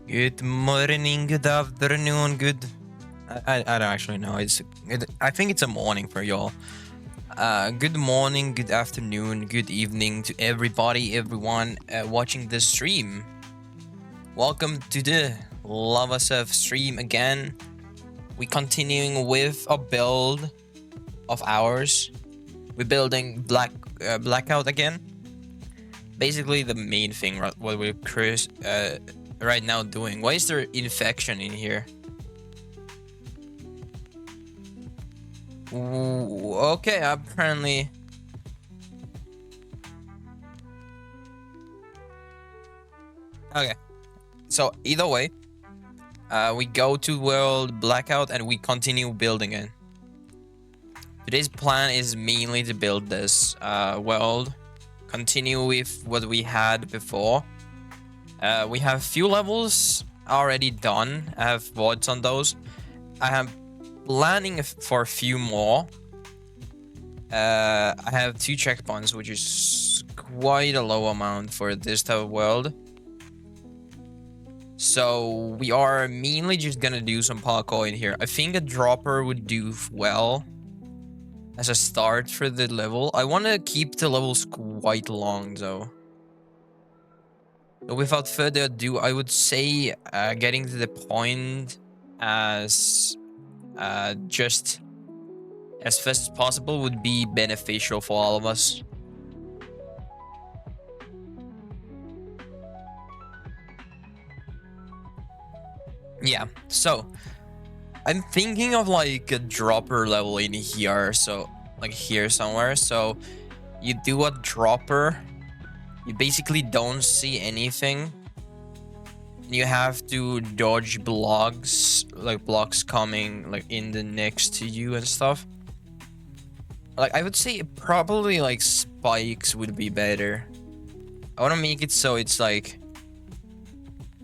Good morning, good afternoon, good. I don't actually know. I think it's a morning for y'all. Good morning, good afternoon, good evening to everybody, everyone watching this stream. Welcome to the Lava Surf stream again. We're continuing with a build of ours. We're building blackout again. Basically, the main thing what we're right now doing. Why is there infection in here? Ooh, okay, apparently. Okay, so either way, we go to world blackout and we continue building it. Today's plan is mainly to build this world, continue with what we had before. We have few levels already done. I have VODs on those. I am planning for a few more. I have 2 checkpoints, which is quite a low amount for this type of world. So we are mainly just gonna do some parkour in here. I think a dropper would do well as a start for the level. I want to keep the levels quite long though. Without further ado, I would say getting to the point as just as fast as possible would be beneficial for all of us. Yeah, so I'm thinking of like a dropper level in here, so like here somewhere. So you do a dropper, you basically don't see anything. You have to dodge blocks, like blocks coming like in the next to you and stuff. Like I would say probably like spikes would be better. I want to make it so it's like,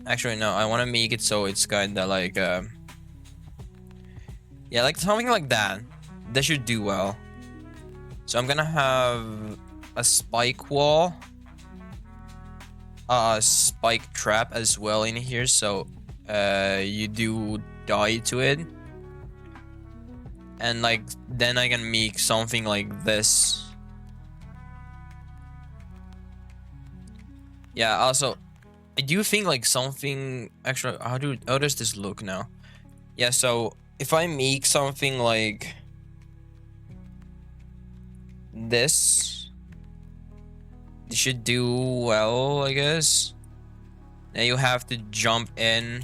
actually no, I want to make it so it's kind of like yeah, like something like that. That should do well. So I'm gonna have a spike wall, a spike trap as well in here, so you do die to it. And like then I can make something like this. Yeah, also I do think like something, actually how does this look now? Yeah, so if I make something like this, it should do well, I guess. Now you have to jump in,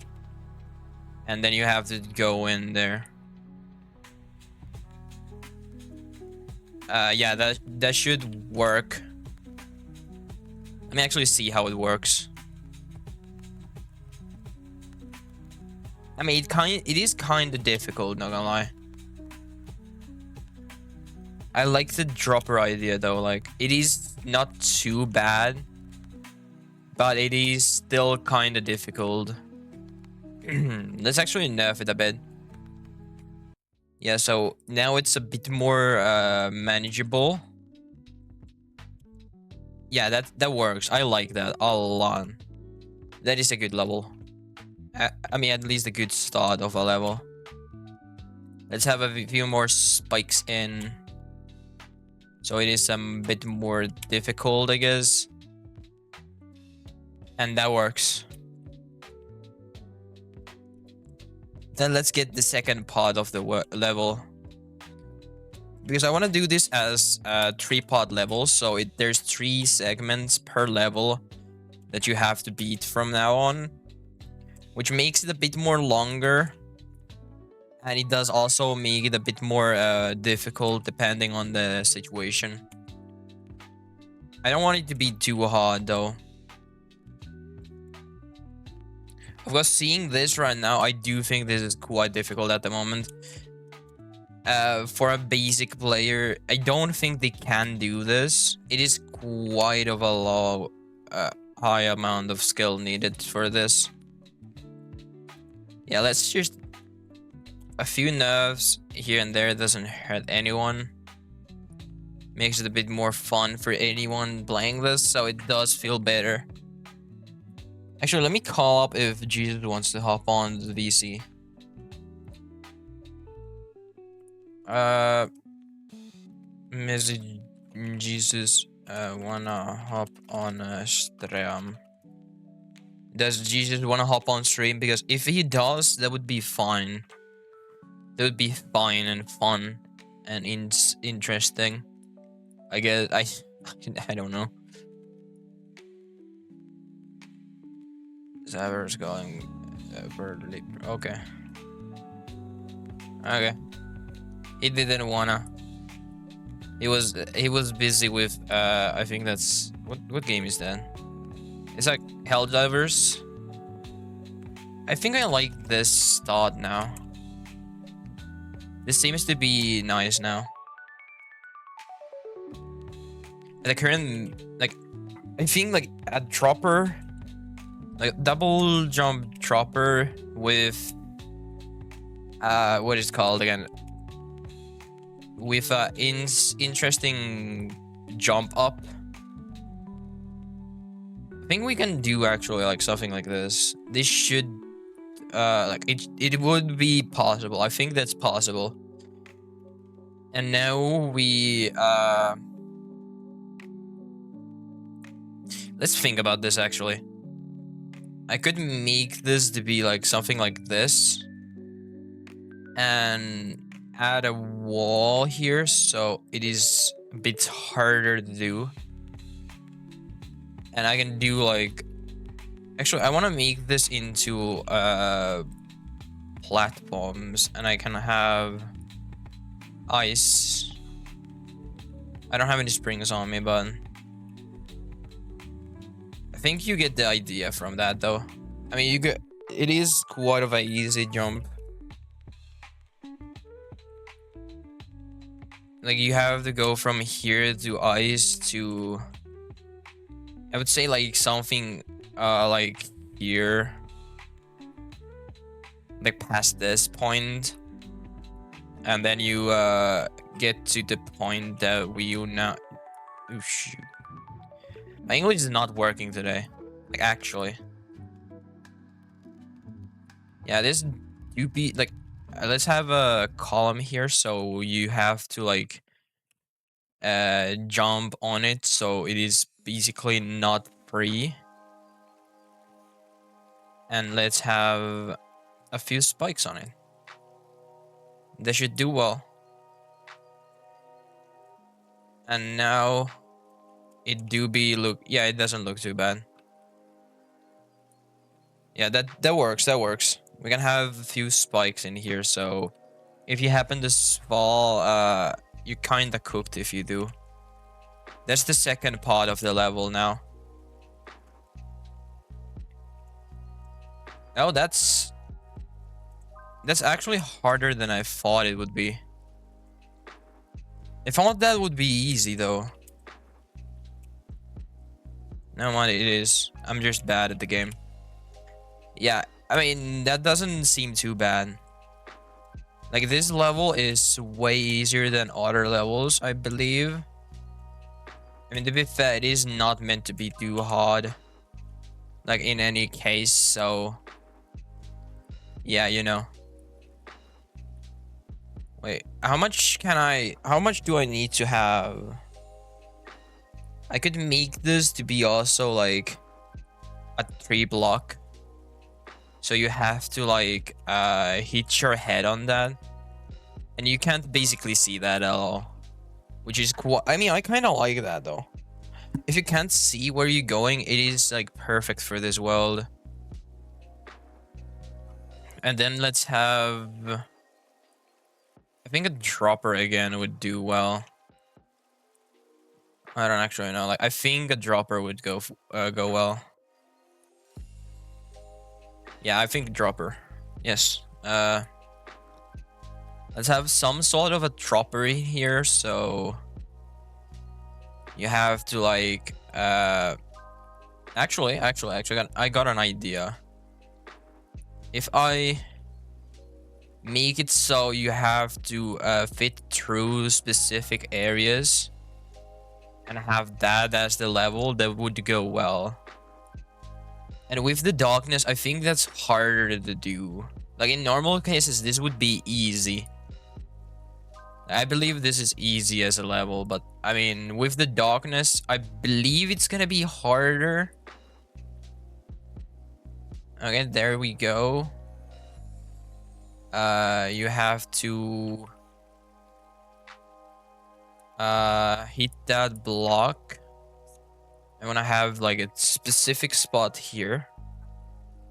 and then you have to go in there. Yeah, that should work. Let me actually see how it works. I mean, it is kind of difficult, not gonna lie. I like the dropper idea though. Like, it is not too bad, but it is still kind of difficult. Let's actually nerf it a bit. Yeah, so now it's a bit more manageable. Yeah, that works. I like that a lot. That is a good level. I mean, at least a good start of a level. Let's have a few more spikes in. So it is a bit more difficult, I guess. And that works. Then let's get the second part of the level. Because I want to do this as a 3-part level. So there's 3 segments per level that you have to beat from now on. Which makes it a bit more longer. And it does also make it a bit more difficult depending on the situation. I don't want it to be too hard though. Of course, seeing this right now, I do think this is quite difficult at the moment. For a basic player, I don't think they can do this. It is quite of a low, high amount of skill needed for this. Yeah, let's just... A few nerfs here and there doesn't hurt anyone. Makes it a bit more fun for anyone playing this, so it does feel better. Actually, let me call up if Jesus wants to hop on the VC. Message Jesus wanna hop on a stream. Does Jesus wanna hop on stream? Because if he does, that would be fine. That would be fine and fun and interesting. I guess I don't know. Zaver's going Birdly. Okay. Okay. He didn't wanna. He was busy with I think that's what game is that? It's like Helldivers. I think I like this start now. This seems to be nice now. The current, like, I think like a dropper, like double jump dropper with what is it called again? With interesting jump up. I think we can do actually like something like this. This should like it would be possible. I think that's possible. And now we let's think about this actually. I could make this to be like something like this and add a wall here so it is a bit harder to do. And I can do like, actually I want to make this into platforms and I can have ice. I don't have any springs on me, but I think you get the idea from that though. I mean, you get it is quite of a easy jump. Like you have to go from here to ice to, I would say like something like here, like past this point, and then you get to the point that we now. Oh shoot, my English is not working today. Like actually, yeah, this do be like let's have a column here, so you have to like jump on it, so it is basically not free. And let's have a few spikes on it. They should do well. And now it do be look, yeah, it doesn't look too bad. Yeah, that works. That works. We can have a few spikes in here, so if you happen to fall, you kinda cooked if you do. That's the second part of the level now. Oh, that's actually harder than I thought it would be. I thought that would be easy though. No mind, it is. I'm just bad at the game. Yeah, I mean, that doesn't seem too bad. Like, this level is way easier than other levels, I believe. I mean, to be fair, it is not meant to be too hard. Like, in any case, so... Yeah, you know. Wait, how much do I need to have? I could make this to be also, like, a 3 block. So you have to, like, hit your head on that. And you can't basically see that at all. Which is cool. I mean, I kind of like that, though. If you can't see where you're going, it is, like, perfect for this world. And then let's have... I think a dropper again would do well. I don't actually know. Like, I think a dropper would go well. Yeah, I think dropper. Yes. Let's have some sort of a dropper here, so... You have to, like, Actually, I got an idea. If I make it so you have to fit through specific areas and have that as the level, that would go well. And with the darkness, I think that's harder to do. Like, in normal cases, this would be easy. I believe this is easy as a level, but I mean, with the darkness, I believe it's gonna be harder. Okay, there we go. You have to hit that block. I want to have like a specific spot here.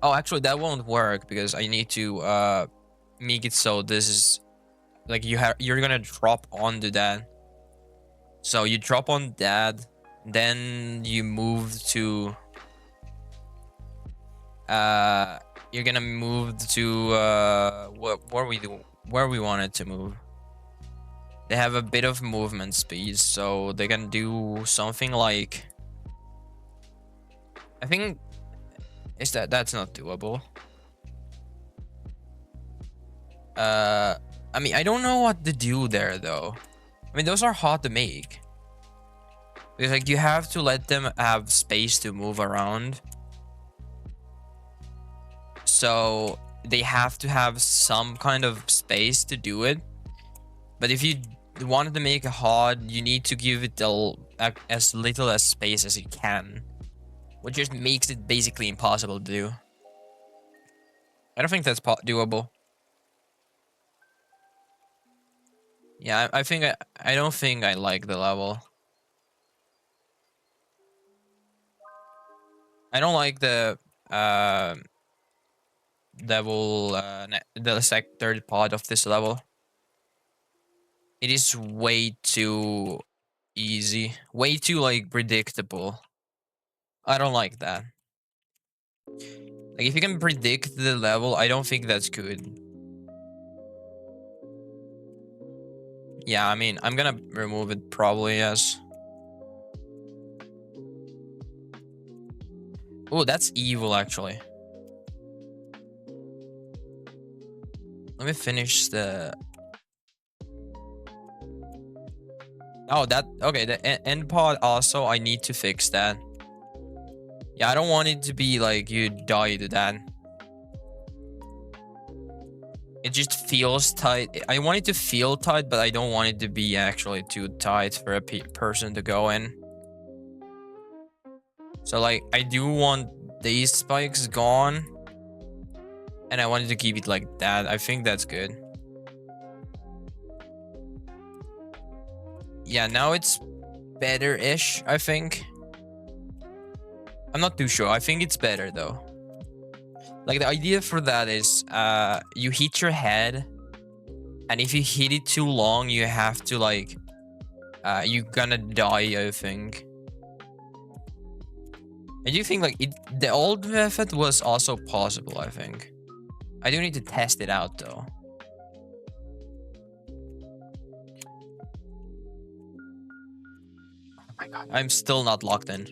Oh, actually, that won't work because I need to make it so this is like you're gonna drop onto that. So you drop on that, then you move to you're gonna move to where we wanted to move. They have a bit of movement speed, so they can do something like, I think that's not doable. I mean, I don't know what to do there though. I mean, those are hard to make. Because like you have to let them have space to move around. So they have to have some kind of space to do it. But if you wanted to make it hard, you need to give it as little as space as you can. Which just makes it basically impossible to do. I don't think that's doable. Yeah, I don't think I like the level. I don't like the level the third part of this level. It is way too easy, way too like predictable. I don't like that. Like, if you can predict the level, I don't think that's good. Yeah, I mean, I'm gonna remove it probably, yes. Oh, that's evil, actually. Let me finish the... Oh, that... Okay, the end pod also, I need to fix that. Yeah, I don't want it to be like you die to that. It just feels tight. I want it to feel tight, but I don't want it to be actually too tight for a person to go in. So, like, I do want these spikes gone. And I wanted to keep it like that. I think that's good. Yeah, now it's better-ish, I think. I'm not too sure. I think it's better, though. Like, the idea for that is you hit your head. And if you hit it too long, you have to, like... you're gonna die, I think. I do think, like, the old method was also possible, I think. I do need to test it out, though. Oh my god, I'm still not locked in.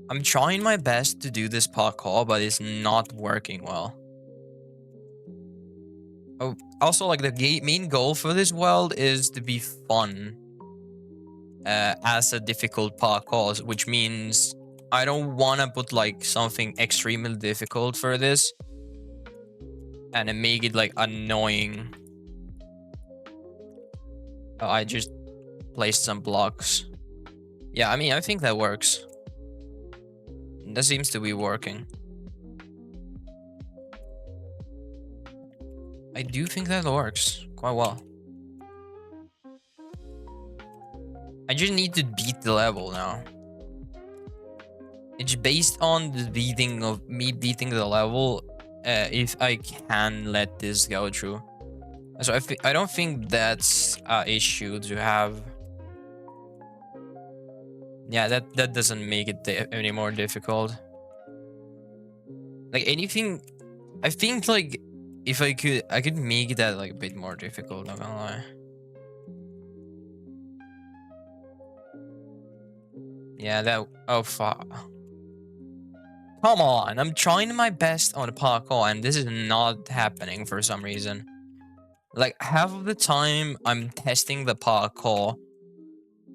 I'm trying my best to do this parkour, but it's not working well. Oh, also, like, the main goal for this world is to be fun. As a difficult parkour, which means I don't want to put, like, something extremely difficult for this. And then make it, like, annoying. Oh, I just placed some blocks. Yeah, I mean, I think that works. That seems to be working. I do think that works quite well. I just need to beat the level now. It's based on the beating of me beating the level. If I can let this go through. So I don't think that's an issue to have. Yeah, that doesn't make it any more difficult. Like, anything, I think, like, if I could make that, like, a bit more difficult, not gonna lie. Yeah, that... Oh, fuck. Come on, I'm trying my best on the parkour, and this is not happening for some reason. Like, half of the time, I'm testing the parkour,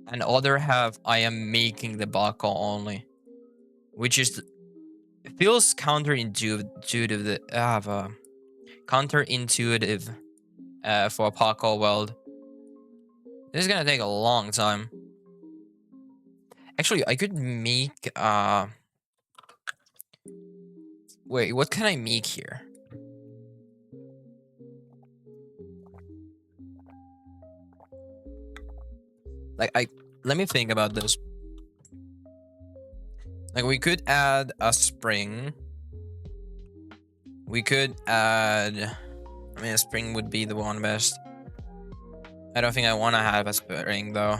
and other half, I am making the parkour only. Which is... It feels counterintuitive, counterintuitive for a parkour world. This is gonna take a long time. Actually, I could make... Wait, what can I make here? Like, let me think about this. Like, we could add a spring. We could add... I mean, a spring would be the one best. I don't think I want to have a spring, though.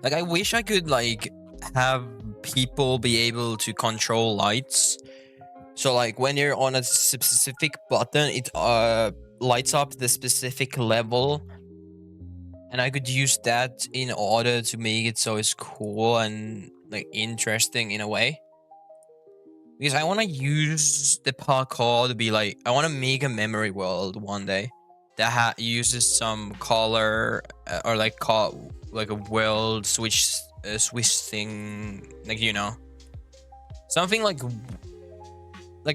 Like, I wish I could, like, have people be able to control lights. So, like, when you're on a specific button, it lights up the specific level. And I could use that in order to make it so it's cool and, like, interesting in a way. Because I want to use the parkour to be, like... I want to make a memory world one day that uses some color or, like, like a world switch thing, like, you know, something like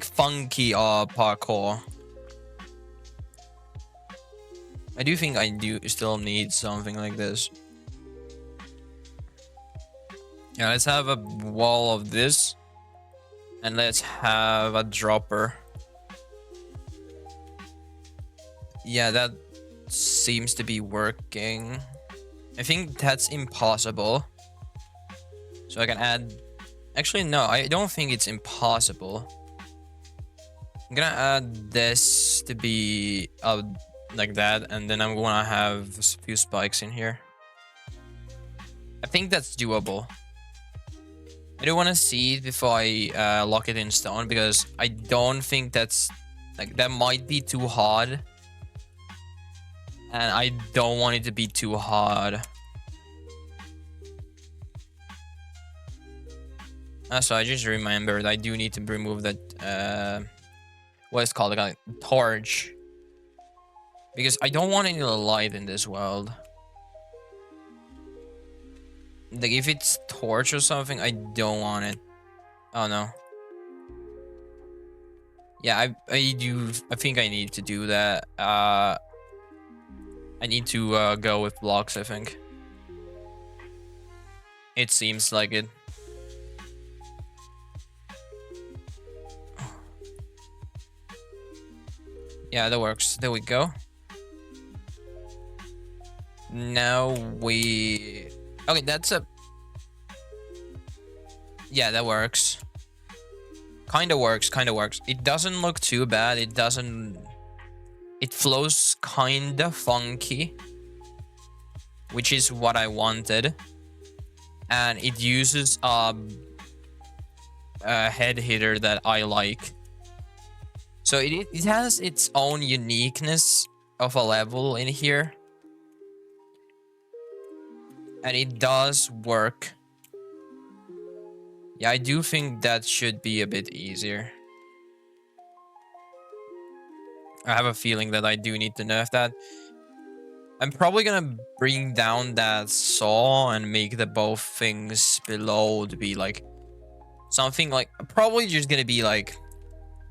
funky parkour. I do think I do still need something like this. Yeah, let's have a wall of this, and let's have a dropper. Yeah, that seems to be working. I think that's impossible. So I can add... Actually, no, I don't think it's impossible. I'm gonna add this to be like that, and then I'm gonna have a few spikes in here. I think that's doable. I do want to see it before I lock it in stone, because I don't think that's like, that might be too hard, and I don't want it to be too hard. So I just remembered I do need to remove that what is called, like, a torch, because I don't want any light in this world. Like, if it's torch or something, I don't want it. Oh no. Yeah, I think I need to do that. I need to go with blocks, I think. It seems like it. Yeah, that works. There we go. Now we... Okay, that's a... Yeah, that works. Kinda works, kinda works. It doesn't look too bad. It doesn't... It flows kinda funky, which is what I wanted. And it uses a head hitter that I like. So it has its own uniqueness of a level in here. And it does work. Yeah, I do think that should be a bit easier. I have a feeling that I do need to nerf that. I'm probably gonna bring down that saw and make the both things below to be like something like, probably just gonna be like,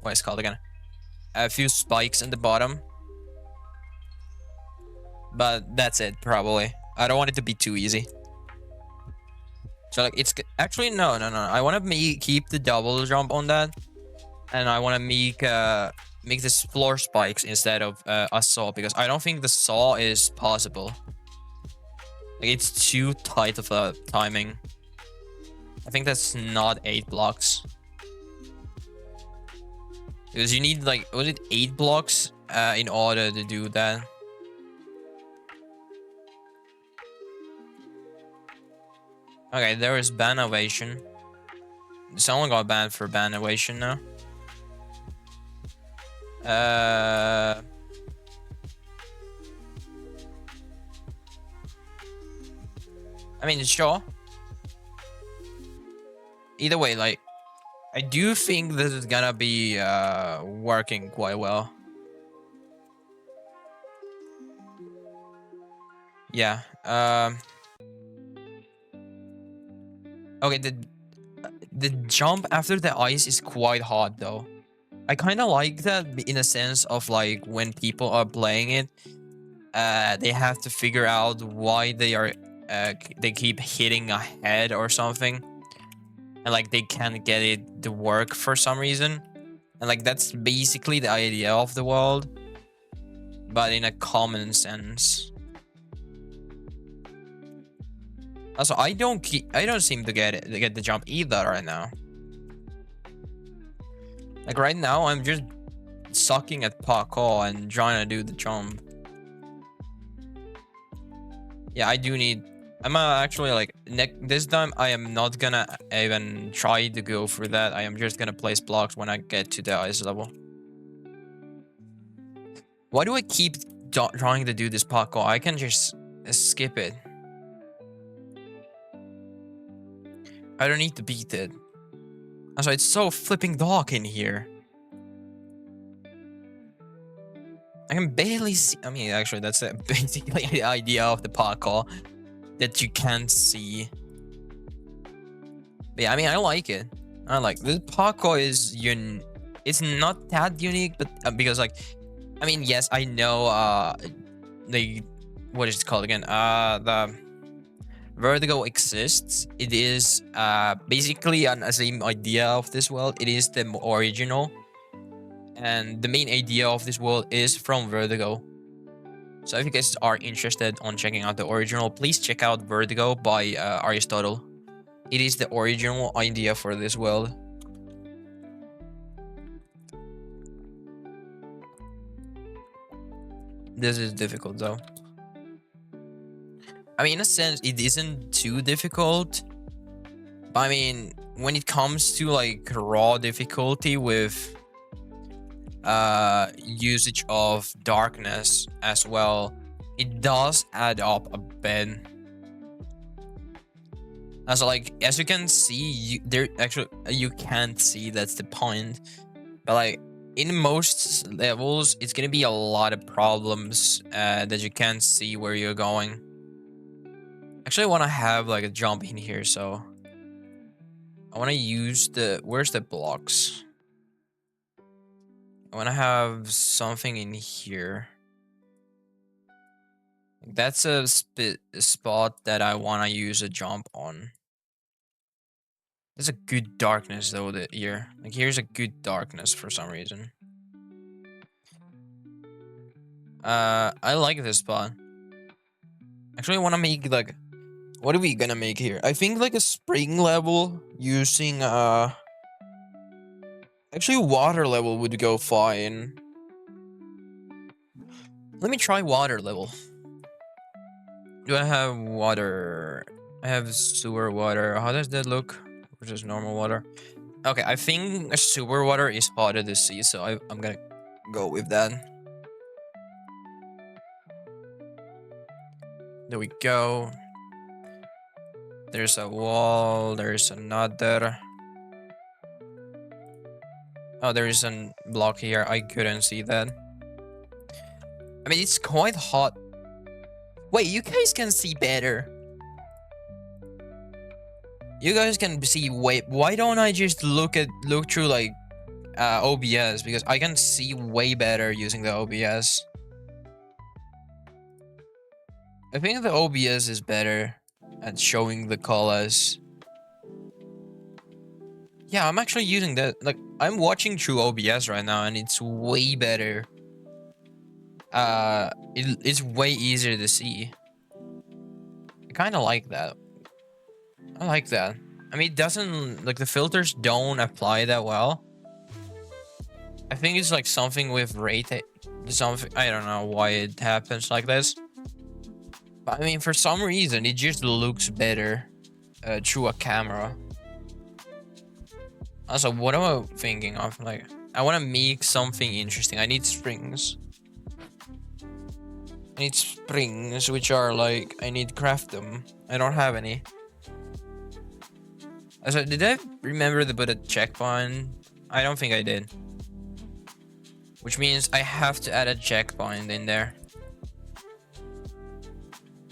what is it called again? A few spikes in the bottom. But that's it, probably. I don't want it to be too easy. So like, it's actually no. I want to keep the double jump on that, and I want to make this floor spikes instead of a saw, because I don't think the saw is possible. Like, it's too tight of a timing. I think that's not 8 blocks. Because you need, like, was it 8 blocks in order to do that? Okay, there is ban ovation. Someone got banned for ban ovation now. I mean, sure. Either way, like, I do think this is gonna be working quite well. Yeah. Okay, the jump after the ice is quite hard though. I kind of like that in a sense of, like, when people are playing it, they have to figure out why they keep hitting a head or something, and like they can't get it to work for some reason, and like that's basically the idea of the world, but in a common sense. Also, I don't seem to get the jump either right now. Like, right now, I'm just sucking at parkour and trying to do the jump. Yeah, I do need... I'm actually, like, this time, I am not gonna even try to go through that. I am just gonna place blocks when I get to the ice level. Why do I keep trying to do this parkour? I can just skip it. I don't need to beat it. Also, it's so flipping dark in here. I can barely see... I mean, actually, that's basically the idea of the parkour, that you can't see. But yeah, I mean, I like it. I like the parkour is it's not that unique, but because, like, I mean, yes, I know what is it called again? The Vertigo exists. It is basically the same idea of this world. It is the original, and the main idea of this world is from Vertigo. So if you guys are interested on checking out the original, please check out Vertigo by Aristotle. It is the original idea for this world. This is difficult though. I mean, in a sense, it isn't too difficult. But I mean, when it comes to like raw difficulty with usage of darkness as well, it does add up a bit. As you can see, there actually you can't see, that's the point. But like in most levels, it's gonna be a lot of problems that you can't see where you're going. Actually, I want to have like a jump in here, so I want to use where's the blocks? I want to have something in here. That's a spot that I want to use a jump on. There's a good darkness though here. Like here's a good darkness for some reason. I like this spot. Actually, I want to make like, what are we gonna make here? I think like a spring level using actually water level would go fine. Let me try water level. Do I have water? I have sewer water. How does that look? Or just normal water? Okay, I think sewer water is part of the sea, so I'm gonna go with that. There we go. There's a wall. There's another. Oh, there is a block here. I couldn't see that. I mean, it's quite hot. Wait, you guys can see better. You guys can see way. Why don't I just look through like OBS, because I can see way better using the OBS. I think the OBS is better at showing the colors. Yeah, I'm actually using that. Like, I'm watching through OBS right now, and it's way better. It's way easier to see. I kind of like that. I like that. I mean, it doesn't, like, the filters don't apply that well. I think it's like something with rate. Something, I don't know why it happens like this. But I mean, for some reason, it just looks better through a camera. Also, what am I thinking of? Like, I want to make something interesting. I need springs. I need springs, which are like, I need craft them. I don't have any. Also, did I remember to put a checkpoint? I don't think I did. Which means I have to add a checkpoint in there.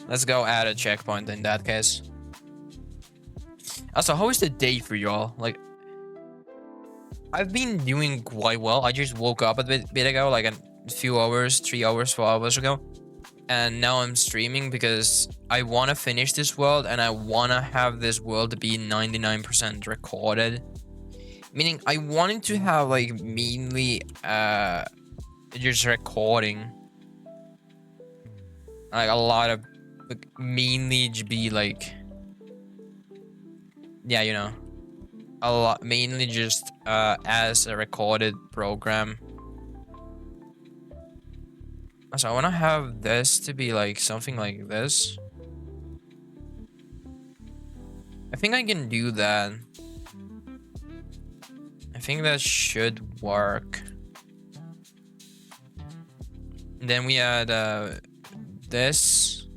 Let's go add a checkpoint in that case. Also, how is the day for y'all? Like, I've been doing quite well. I just woke up a bit ago, like a few hours, 3 hours, 4 hours ago. And now I'm streaming because I want to finish this world, and I want to have this world be 99% recorded. Meaning I wanted to have like mainly just recording. Like a lot of, like, mainly be like, yeah, you know, a lot, mainly just as a recorded program. So I want to have this to be like something like this. I think I can do that. I think that should work. And then we add this.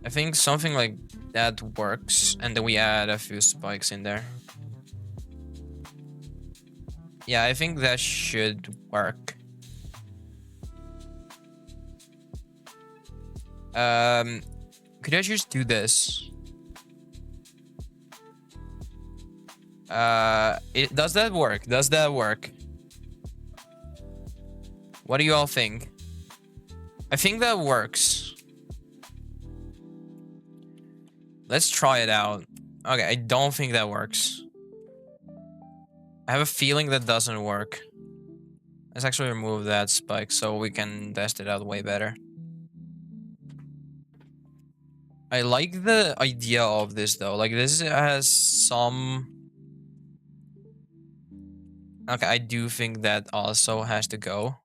I think something like that works. And then we add a few spikes in there. Yeah, I think that should work. Could I just do this? Does that work? Does that work? What do you all think? I think that works. Let's try it out. Okay, I don't think that works. I have a feeling that doesn't work. Let's actually remove that spike so we can test it out way better. I like the idea of this though. Like, this has some... Okay, I do think that also has to go.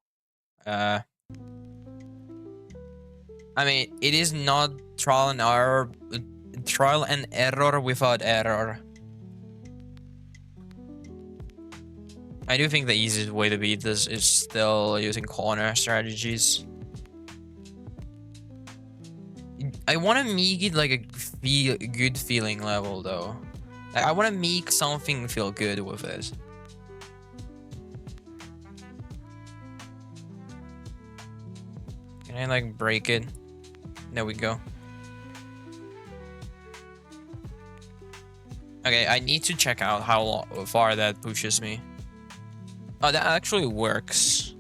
I mean, it is not trial and error without error. I do think the easiest way to beat this is still using corner strategies. I want to make it like a good feeling level though. Like, I want to make something feel good with it. Can I like break it? There we go. Okay, I need to check out how far that pushes me. Oh, that actually works.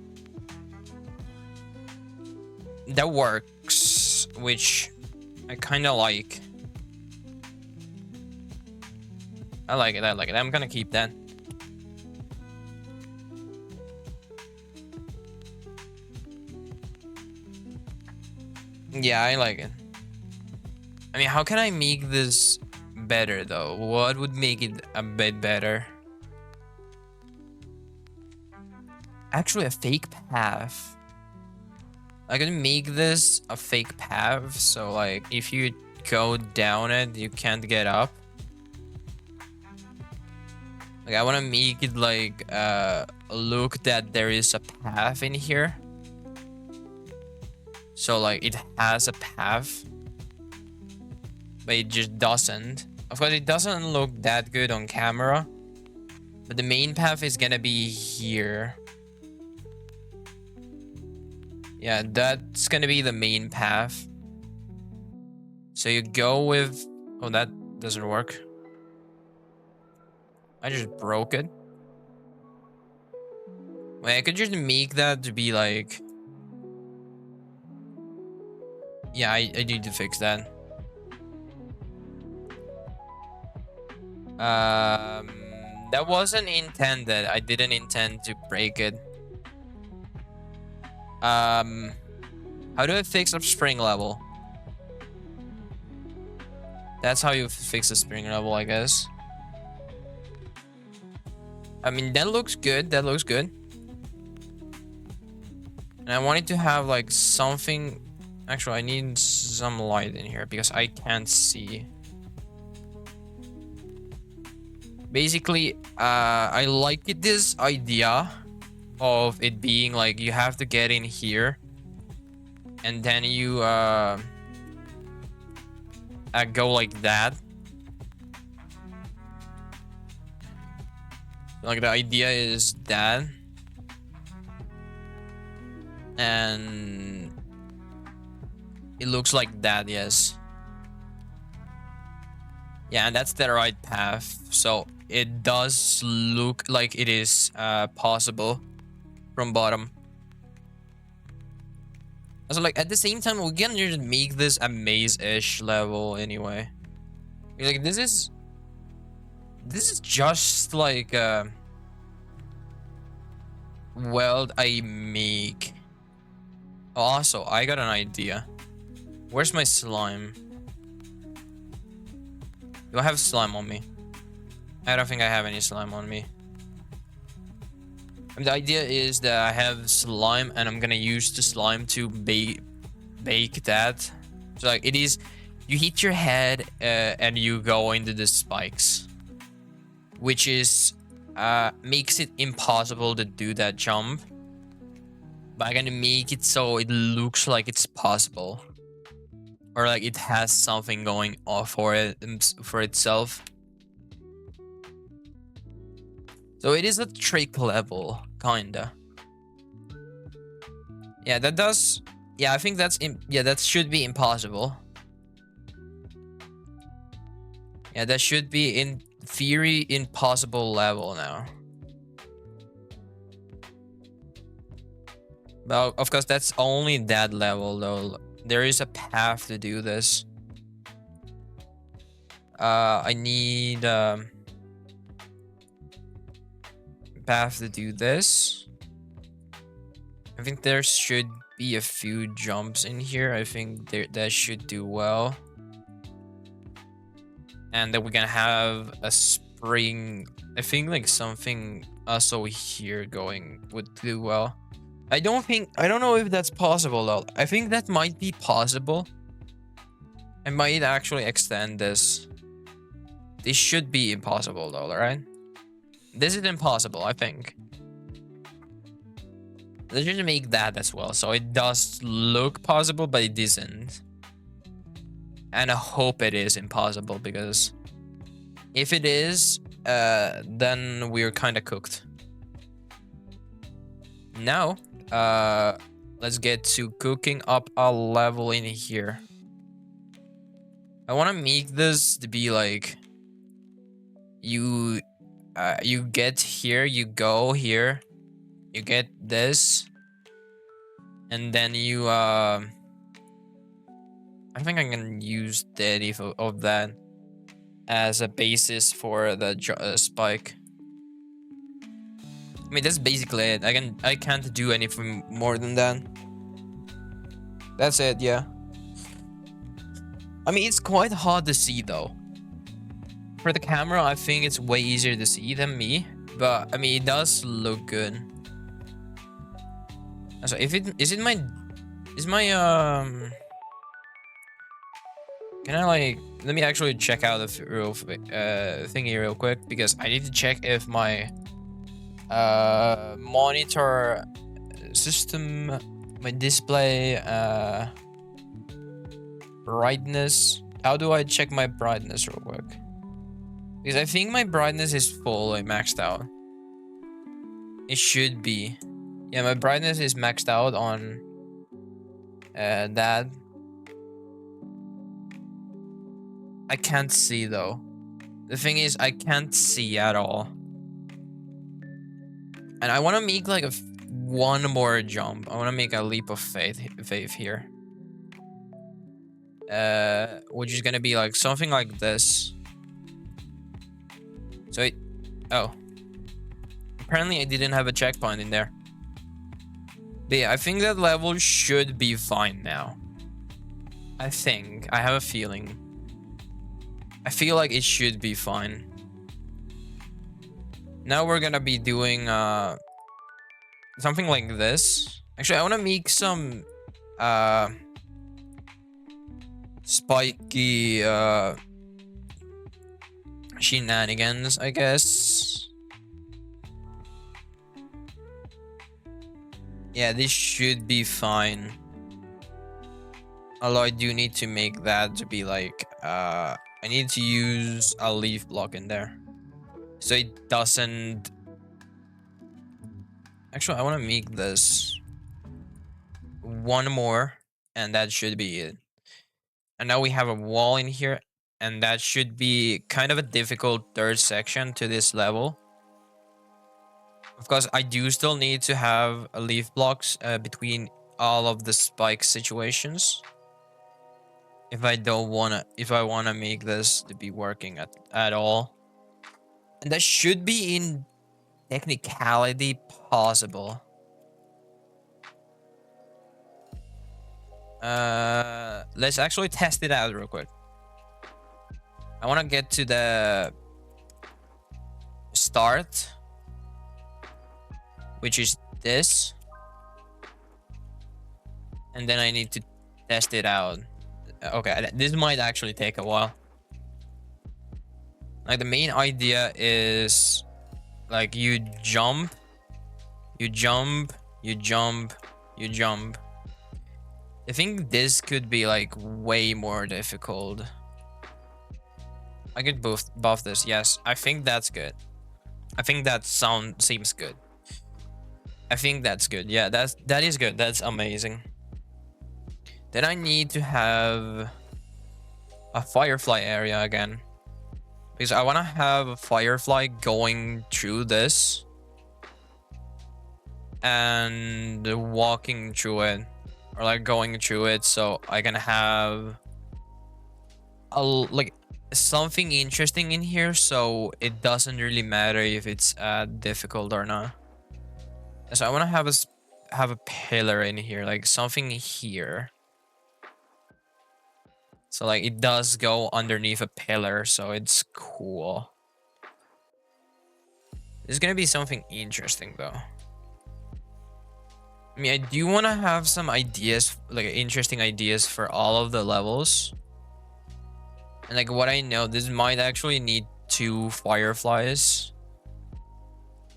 That works, which I kind of like. I like it, I like it. I'm gonna keep that. Yeah, I like it. I mean, how can I make this better though? What would make it a bit better? Actually, a fake path. I can make this a fake path, so like if you go down it, you can't get up. Like I want to make it like look that there is a path in here. So like it has a path, but it just doesn't. Of course, it doesn't look that good on camera, but the main path is gonna be here. Yeah, that's gonna be the main path. So you go with... Oh, that doesn't work. I just broke it. Wait, I could just make that to be like... Yeah, I need to fix that. That wasn't intended. I didn't intend to break it. How do I fix a spring level? That's how you fix a spring level, I guess. I mean, that looks good. That looks good. And I wanted to have like something... Actually, I need some light in here because I can't see. Basically, I like this idea of it being like you have to get in here and then you go like that. Like the idea is that, and it looks like that, yes. Yeah, and that's the right path. So it does look like it is possible from bottom. So like at the same time, we can just make this a maze-ish level anyway. Like this is just like a weld I make. Also, I got an idea. Where's my slime? Do I have slime on me? I don't think I have any slime on me. And the idea is that I have slime and I'm gonna use the slime to bake that. So like it is, you hit your head and you go into the spikes, which is makes it impossible to do that jump. But I'm gonna make it so it looks like it's possible, or like it has something going off for it for itself. So it is a trick level, kinda. Yeah, that does. Yeah, I think that's yeah, that should be impossible. Yeah, that should be in theory impossible level now. But of course, that's only that level though. There is a path to do this. I need path to do this. I think there should be a few jumps in here. I think that should do well. And then we're gonna have a spring. I think like something also here going would do well. I don't know if that's possible though. I think that might be possible. I might actually extend this. This should be impossible though, right? This is impossible, I think. Let's just make that as well. So it does look possible, but it isn't. And I hope it is impossible, because if it is, then we're kind of cooked. Now, let's get to cooking up a level in here. I want to make this to be like you get here, you go here, you get this, and then you I think I can use the idea of that as a basis for the spike. I mean, that's basically it. I can't do anything more than that. That's it, yeah. I mean, it's quite hard to see though. For the camera, I think it's way easier to see than me, but I mean, it does look good. So if it is my can I like, let me actually check out the real thingy real quick, because I need to check if my monitor system, my display brightness. How do I check my brightness real quick? Because I think my brightness is full, like maxed out. It should be. Yeah, my brightness is maxed out on that. I can't see though. The thing is, I can't see at all. And I want to make like one more jump. I want to make a leap of faith here. Which is gonna be like something like this. So apparently I didn't have a checkpoint in there. But yeah, I think that level should be fine now. I think. I have a feeling. I feel like it should be fine. Now we're gonna be doing something like this. Actually, I want to make some spiky shenanigans, I guess. Yeah, this should be fine. Although I do need to make that to be like I need to use a leaf block in there, so it doesn't. Actually, I want to make this one more, and that should be it. And now we have a wall in here, and that should be kind of a difficult third section to this level. Of course, I do still need to have leaf blocks between all of the spike situations. If I wanna make this to be working at all. And that should be in technicality possible. Let's actually test it out real quick. I wanna get to the start, which is this. And then I need to test it out. Okay, this might actually take a while. Like, the main idea is like you jump, you jump, you jump, you jump. I think this could be like way more difficult. I could buff this. Yes, I think that's good. I think that seems good. I think that's good. Yeah, that is good. That's amazing. Then I need to have a firefly area again, because I want to have a firefly going through this and walking through it, or like going through it, so I can have like something interesting in here, so it doesn't really matter if it's difficult or not. So I want to have a pillar in here, like something here. So like it does go underneath a pillar, so it's cool. There's gonna be something interesting though. I mean, I do want to have some ideas, like interesting ideas for all of the levels. And like what I know, this might actually need 2 fireflies.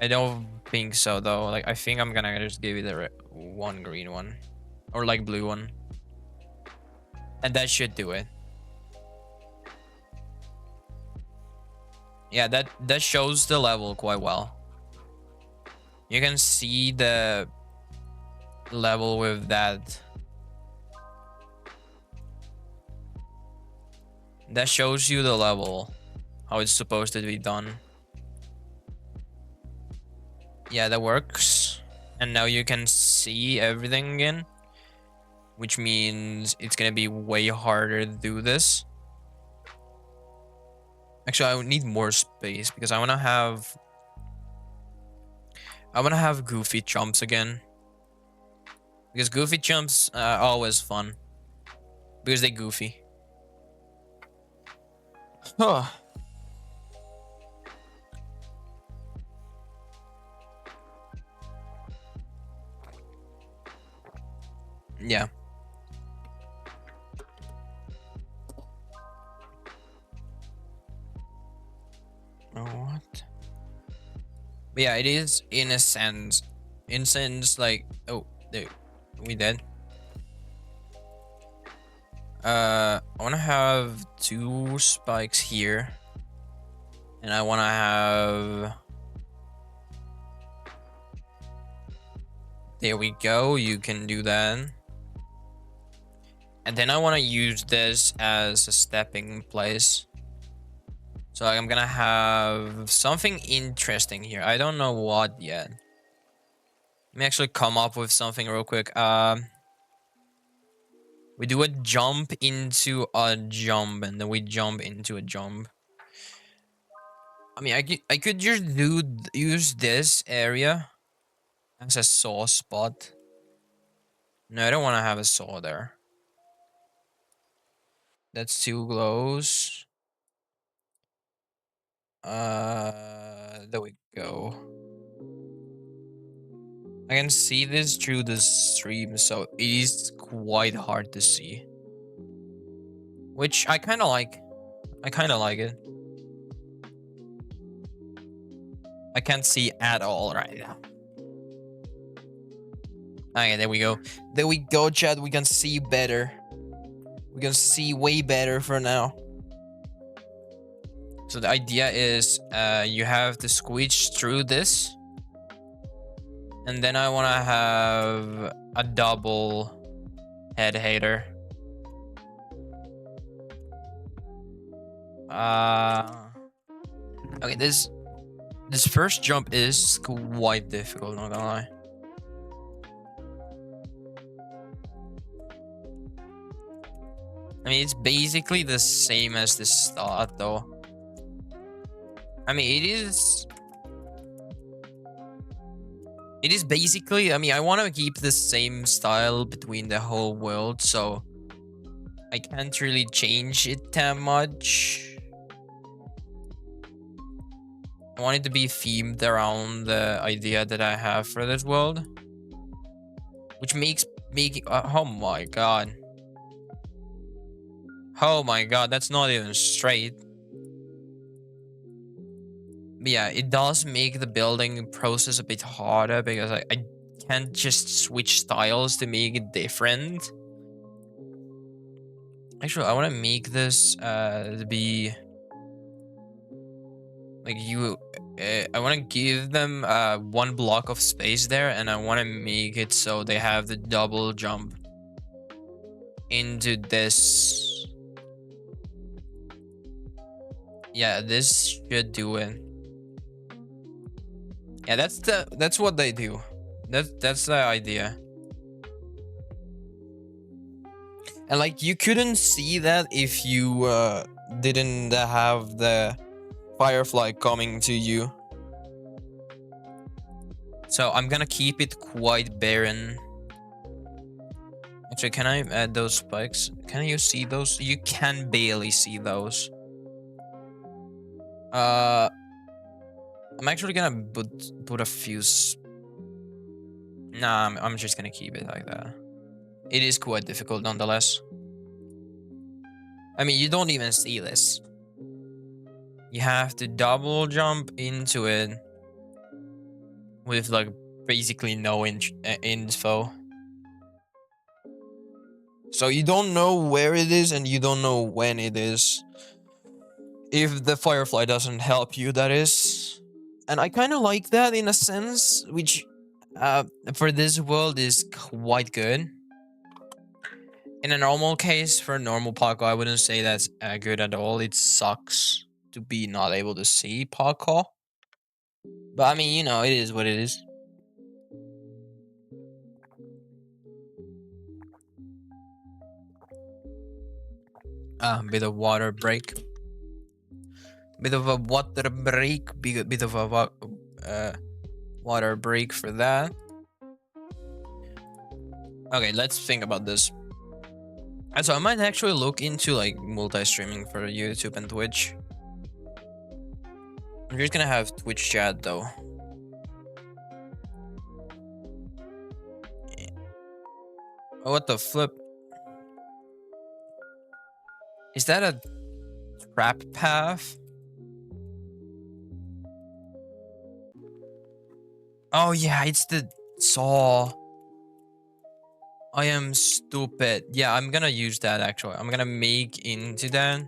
I don't think so though. Like I think I'm gonna just give it a one green one, or like blue one, and that should do it. Yeah, that shows the level quite well. You can see the level with that. That shows you the level, how it's supposed to be done. Yeah, that works. And now you can see everything again, which means it's gonna be way harder to do this. Actually, I would need more space because I wanna have goofy jumps again. Because goofy jumps are always fun. Because they're goofy. Oh. Yeah. Oh, what? But yeah, it is in a sense. Like, oh, there, we dead. I wanna have 2 spikes here. And I wanna have... There we go, you can do that. And then I wanna use this as a stepping place. So I'm gonna have something interesting here. I don't know what yet. Let me actually come up with something real quick. We do a jump into a jump, and then we jump into a jump. I mean, I could just use this area as a saw spot. No, I don't want to have a saw there. That's too close. There we go. I can see this through the stream, so it is quite hard to see. Which I kind of like. I kind of like it. I can't see at all right now. Okay, there we go. There we go, Chad. We can see better. We can see way better for now. So the idea is you have to squeeze through this. And then I want to have a double head hater. Okay, this first jump is quite difficult, not gonna lie. I mean, it's basically the same as the start, though. I mean, it is basically, I mean, I want to keep the same style between the whole world, so I can't really change it that much. I want it to be themed around the idea that I have for this world. Which makes oh my god. Oh my god, that's not even straight. But yeah, it does make the building process a bit harder because I can't just switch styles to make it different. Actually, I want to make this to be like I want to give them 1 block of space there, and I want to make it so they have the double jump into this. Yeah, this should do it. Yeah, that's what they do. That's the idea. And like you couldn't see that if you didn't have the firefly coming to you. So I'm gonna keep it quite barren. Actually, can I add those spikes? Can you see those? You can barely see those. I'm actually gonna put a few. Nah, I'm just gonna keep it like that. It is quite difficult nonetheless. I mean, you don't even see this. You have to double jump into it with like basically no info. So you don't know where it is and you don't know when it is. If the firefly doesn't help you, that is. And I kind of like that in a sense, which for this world is quite good. In a normal case, for a normal parkour, I wouldn't say that's good at all. It sucks to be not able to see parkour. But I mean, you know, it is what it is. Bit of water break. Bit of a water break. Bit of a water break for that. Okay, let's think about this. And so I might actually look into like multi-streaming for YouTube and Twitch. I'm just gonna have Twitch chat though. Oh, what the flip? Is that a trap path? Oh yeah, it's the saw. I am stupid. Yeah, I'm gonna use that actually. I'm gonna make into that.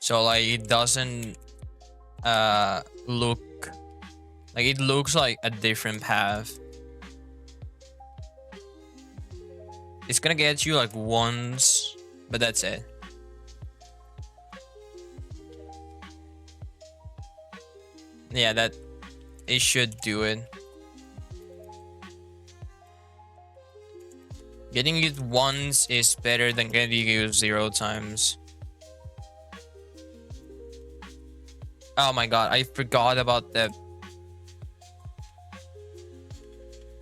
So like it doesn't look like it looks like a different path. It's gonna get you like once, but that's it. Yeah, that it should do it. Getting it once is better than getting it 0 times. Oh my god, I forgot about the...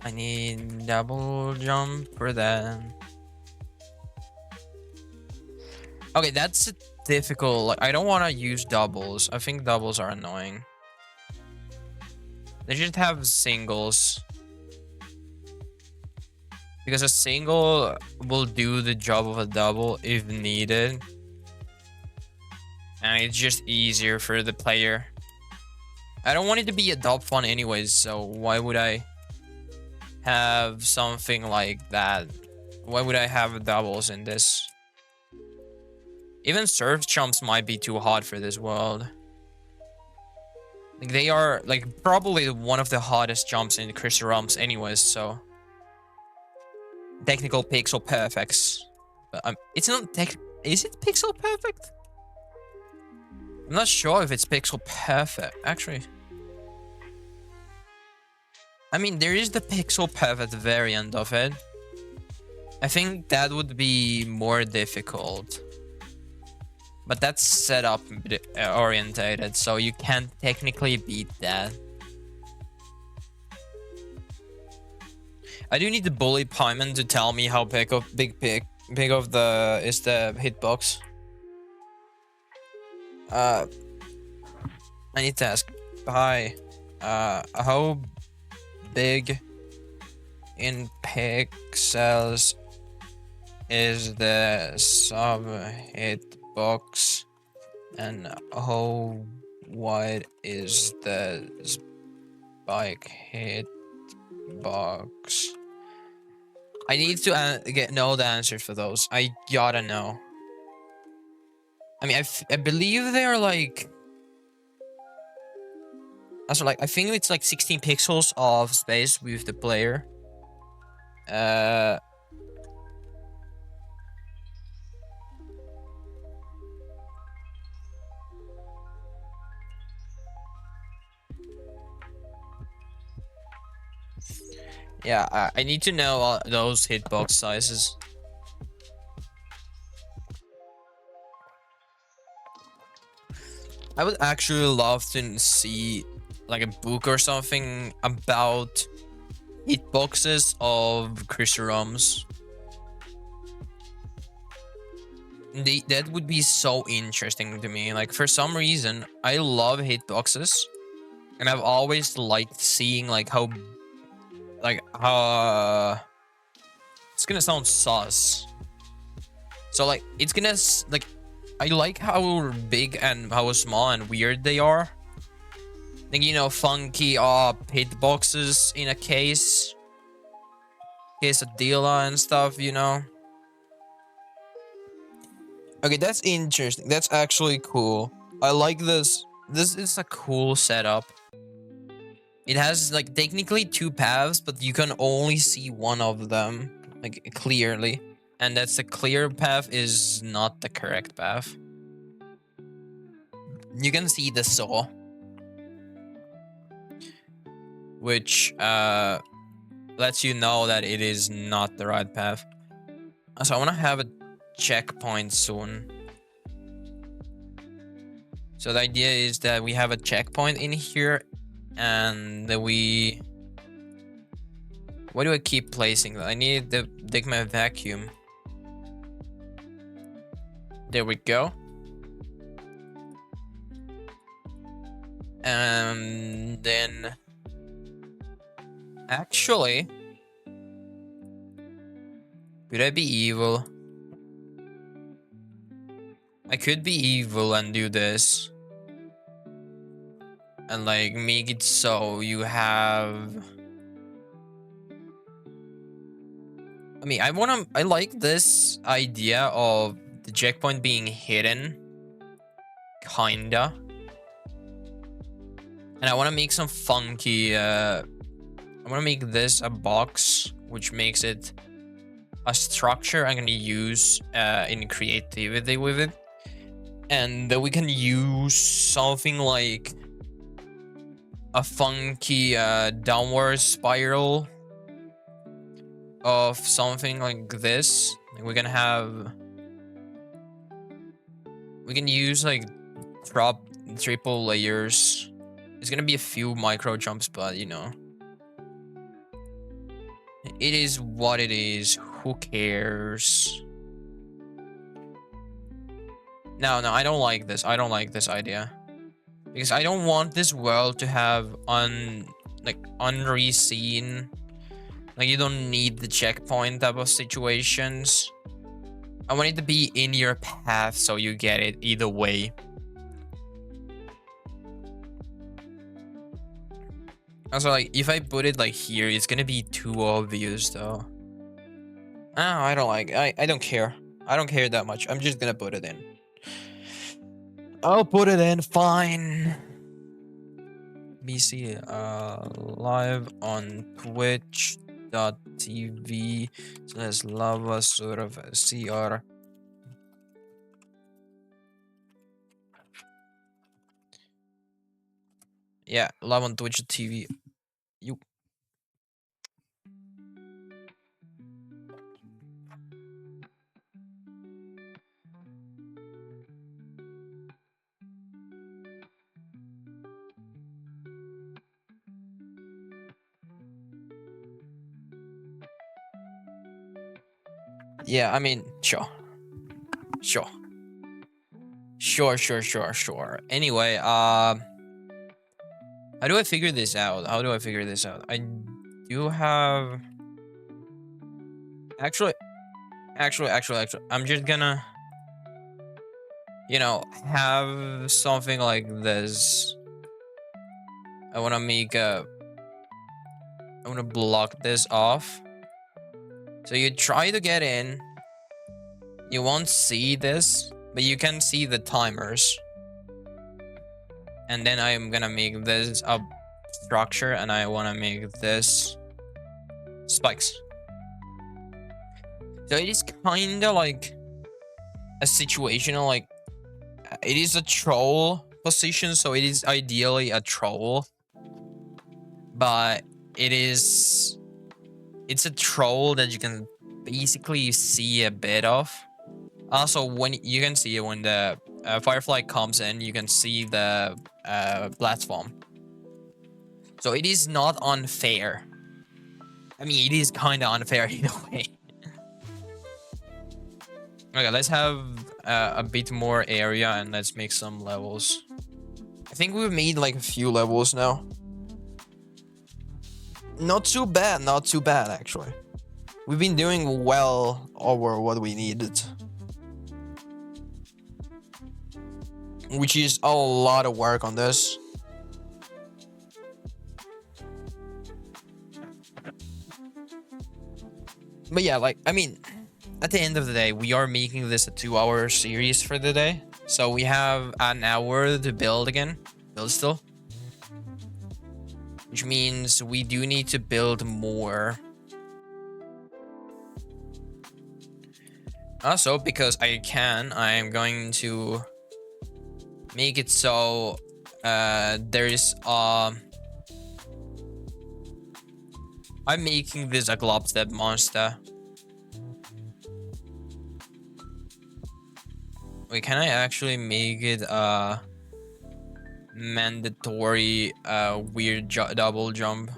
I need double jump for that. Okay, that's difficult. Like, I don't want to use doubles. I think doubles are annoying. They should have singles. Because a single will do the job of a double if needed. And it's just easier for the player. I don't want it to be a dub fun anyways, so why would I have something like that? Why would I have doubles in this? Even surf jumps might be too hard for this world. Like they are like probably one of the hardest jumps in Crystal Realms anyways, so technical pixel perfects. But it's not is it pixel perfect? I'm not sure if it's pixel perfect, actually. I mean, there is the pixel perfect variant of it. I think that would be more difficult. But that's setup orientated, so you can't technically beat that. I do need the bully Pyman to tell me how big of the hitbox. I need to ask. Hi. How big in pixels is the sub hitbox, and how wide is the spike hitbox? I need to know the answers for those. I gotta know. I mean, I believe they're like... Also, like, I think it's like 16 pixels of space with the player. Yeah, I need to know those hitbox sizes. I would actually love to see like a book or something about hitboxes of Crystal Realms. That would be so interesting to me. Like, for some reason, I love hitboxes. And I've always liked seeing like how like how it's gonna sound sus. So like it's gonna like I like how big and how small and weird they are. Like, you know, funky pit boxes in a case quesadilla and stuff, you know. Okay, that's interesting. That's actually cool. I like this. This is a cool setup. It has like technically two paths, but you can only see one of them like clearly. And that's the clear path is not the correct path. You can see the saw, which lets you know that it is not the right path. So I want to have a checkpoint soon. So the idea is that we have a checkpoint in here, and we... Why do I keep placing that? I need to dig my vacuum. There we go. And then... Actually... Could I be evil? I could be evil and do this. And like make it so you have... I mean, I like this idea of the checkpoint being hidden. Kinda. And I want to make some funky, I want to make this a box, which makes it a structure I'm going to use in creativity with it. And then we can use something like a funky downward spiral of something like this. We can have... We can use like triple layers. It's gonna be a few micro jumps, but you know. It is what it is. Who cares? No, I don't like this. I don't like this idea. Because I don't want this world to have unreseen. Like, you don't need the checkpoint type of situations. I want it to be in your path so you get it either way. Also, like, if I put it like here, it's gonna be too obvious though. Oh, I don't like it. I don't care. I don't care that much. I'm just gonna put it in. I'll put it in, fine. BC live on twitch.tv/lava sort of CR. Yeah, live on twitch.tv. You. Yeah, I mean, sure. Anyway, how do I figure this out? I do have... Actually, I'm just gonna, you know, have something like this. I want to block this off. So you try to get in. You won't see this, but you can see the timers. And then I'm gonna make this a structure, and I want to make this spikes. So it is kind of like a situational, like, it is a troll position, so it is ideally a troll. But it's a troll that you can basically see a bit of. Also, when you can see it when the Firefly comes in, you can see the platform. So it is not unfair. I mean, it is kind of unfair either way. Okay, let's have a bit more area and let's make some levels. I think we've made like a few levels now. Not too bad, not too bad actually. We've been doing well over what we needed. Which is a lot of work on this. But yeah, like, I mean, at the end of the day, we are making this a 2-hour series for the day. So we have an hour to build again. Build still. Which means we do need to build more. Also, because I can, I am going to make it so there's I'm making this a globstep monster. Wait, can I actually make it mandatory weird double jump?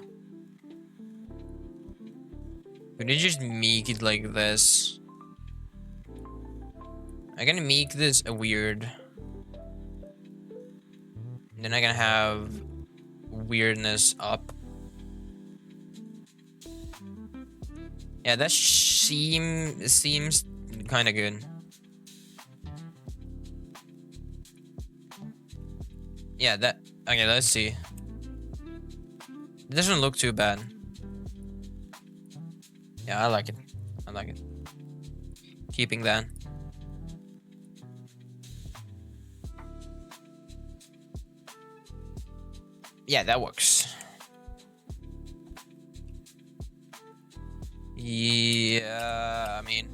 Could you just make it like this? I'm gonna make this a weird. Then I'm gonna have weirdness up. Yeah, that seems kind of good. Yeah, that. Okay, let's see. It doesn't look too bad. Yeah, I like it. I like it. Keeping that. Yeah, that works. Yeah, I mean,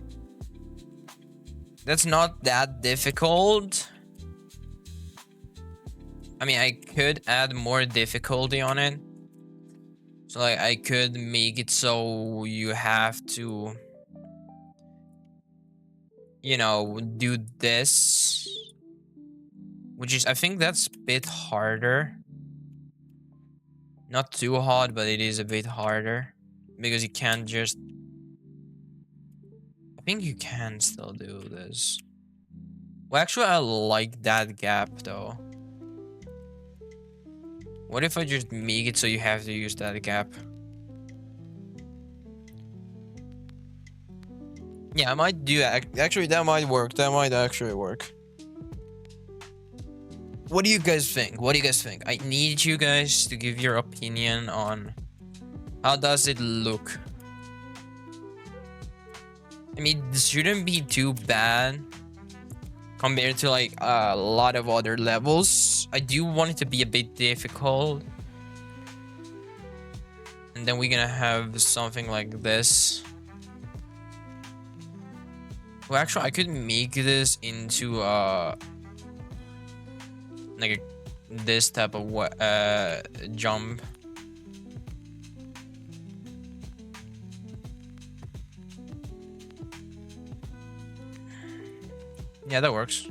that's not that difficult. I mean, I could add more difficulty on it. So, like, I could make it so you have to, you know, do this. Which is, I think that's a bit harder. Not too hard, but it is a bit harder. Because you can't just... I think you can still do this. Well, actually, I like that gap, though. What if I just make it so you have to use that gap? Yeah, I might do that. Actually, that might work. That might actually work. What do you guys think? What do you guys think? I need you guys to give your opinion on how does it look. I mean, this shouldn't be too bad compared to like a lot of other levels. I do want it to be a bit difficult. And then we're gonna have something like this. Well, actually, I could make this into like this type of jump. Yeah, that works.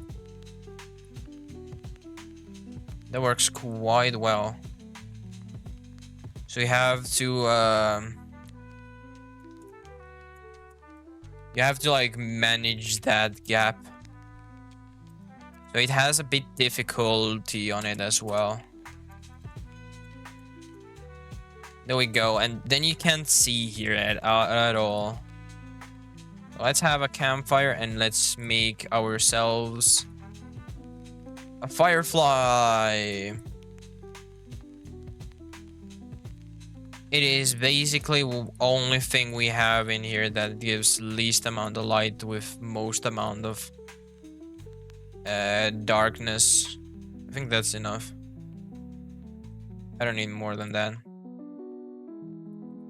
That works quite well. So you have to like manage that gap. So it has a bit difficulty on it as well. There we go. And then you can't see here at all. Let's have a campfire and let's make ourselves a firefly. It is basically the only thing we have in here that gives least amount of light with most amount of darkness. I think that's enough. I don't need more than that.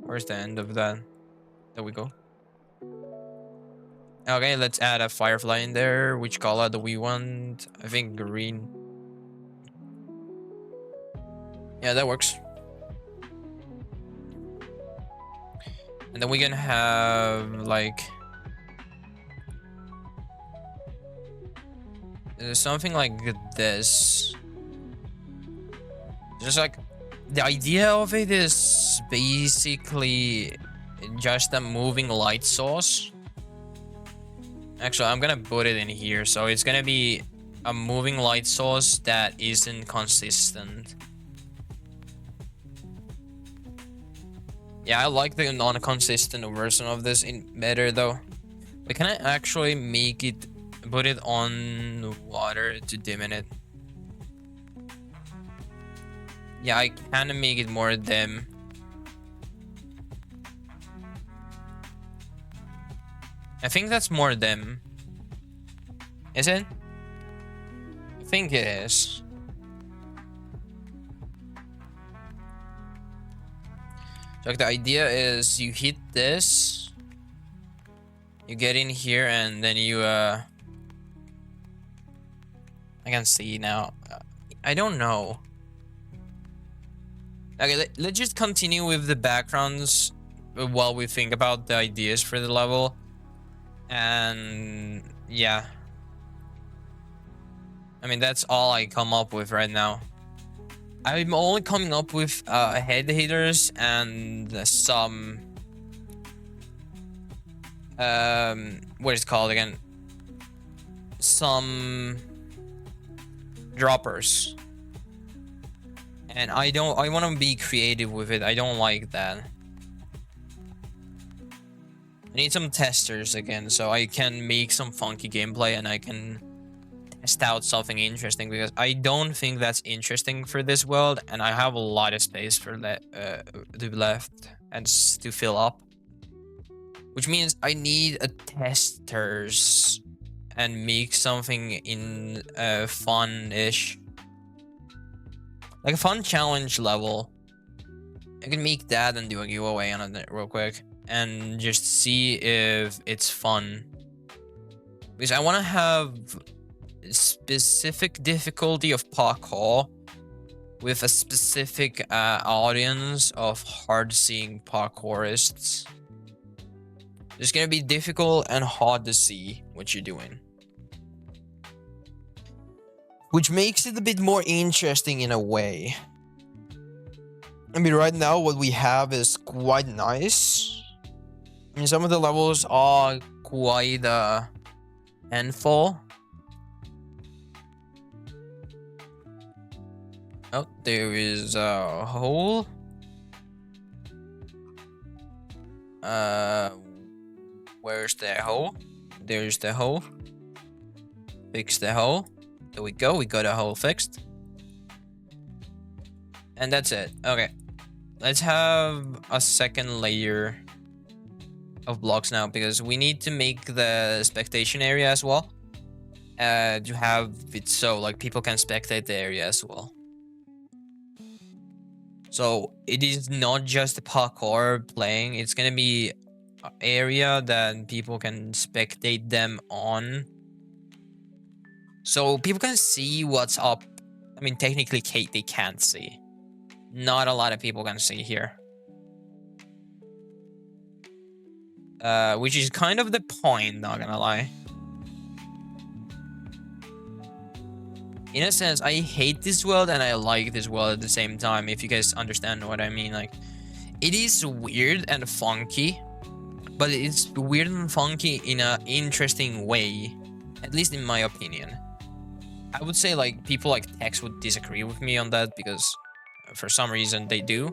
Where's the end of that? There we go. Okay, let's add a firefly in there. Which color do we want? I think green. Yeah, that works. And then we're gonna have like something like this. Just like the idea of it is basically just a moving light source. Actually, I'm gonna put it in here, so it's gonna be a moving light source that isn't consistent. Yeah, I like the non-consistent version of this in better though. But can I actually make it, put it on water to dim it? Yeah, I can make it more dim. I think that's more dim. Is it? I think it is. So like the idea is you hit this, you get in here, and then you I can see now. I don't know. Okay, let's just continue with the backgrounds while we think about the ideas for the level. And yeah, I mean that's all I come up with right now. I'm only coming up with head hitters and some what is it called again? Some droppers. And I want to be creative with it. I don't like that. I need some testers again so I can make some funky gameplay and I can test out something interesting, because I don't think that's interesting for this world, and I have a lot of space for to left and to fill up, which means I need a testers and make something in fun-ish, like a fun challenge level. I can make that and do a giveaway on it real quick and just see if it's fun, because I want to have specific difficulty of parkour with a specific audience of hard-seeing parkourists. It's gonna be difficult and hard to see what you're doing, which makes it a bit more interesting in a way. I mean, right now what we have is quite nice. I mean, some of the levels are quite handful. Oh, there is a hole. Where's the hole? There's the hole. Fix the hole. There we go. We got a hole fixed. And that's it. Okay. Let's have a second layer of blocks now, because we need to make the spectation area as well. To have it so like people can spectate the area as well. So it is not just parkour playing, it's gonna be an area that people can spectate them on. So people can see what's up. I mean, technically they can't see. Not a lot of people can see here. Which is kind of the point, not gonna lie. In a sense, I hate this world and I like this world at the same time, if you guys understand what I mean. Like, it is weird and funky, but it's weird and funky in an interesting way, at least in my opinion. I would say like people like Tex would disagree with me on that, because for some reason they do.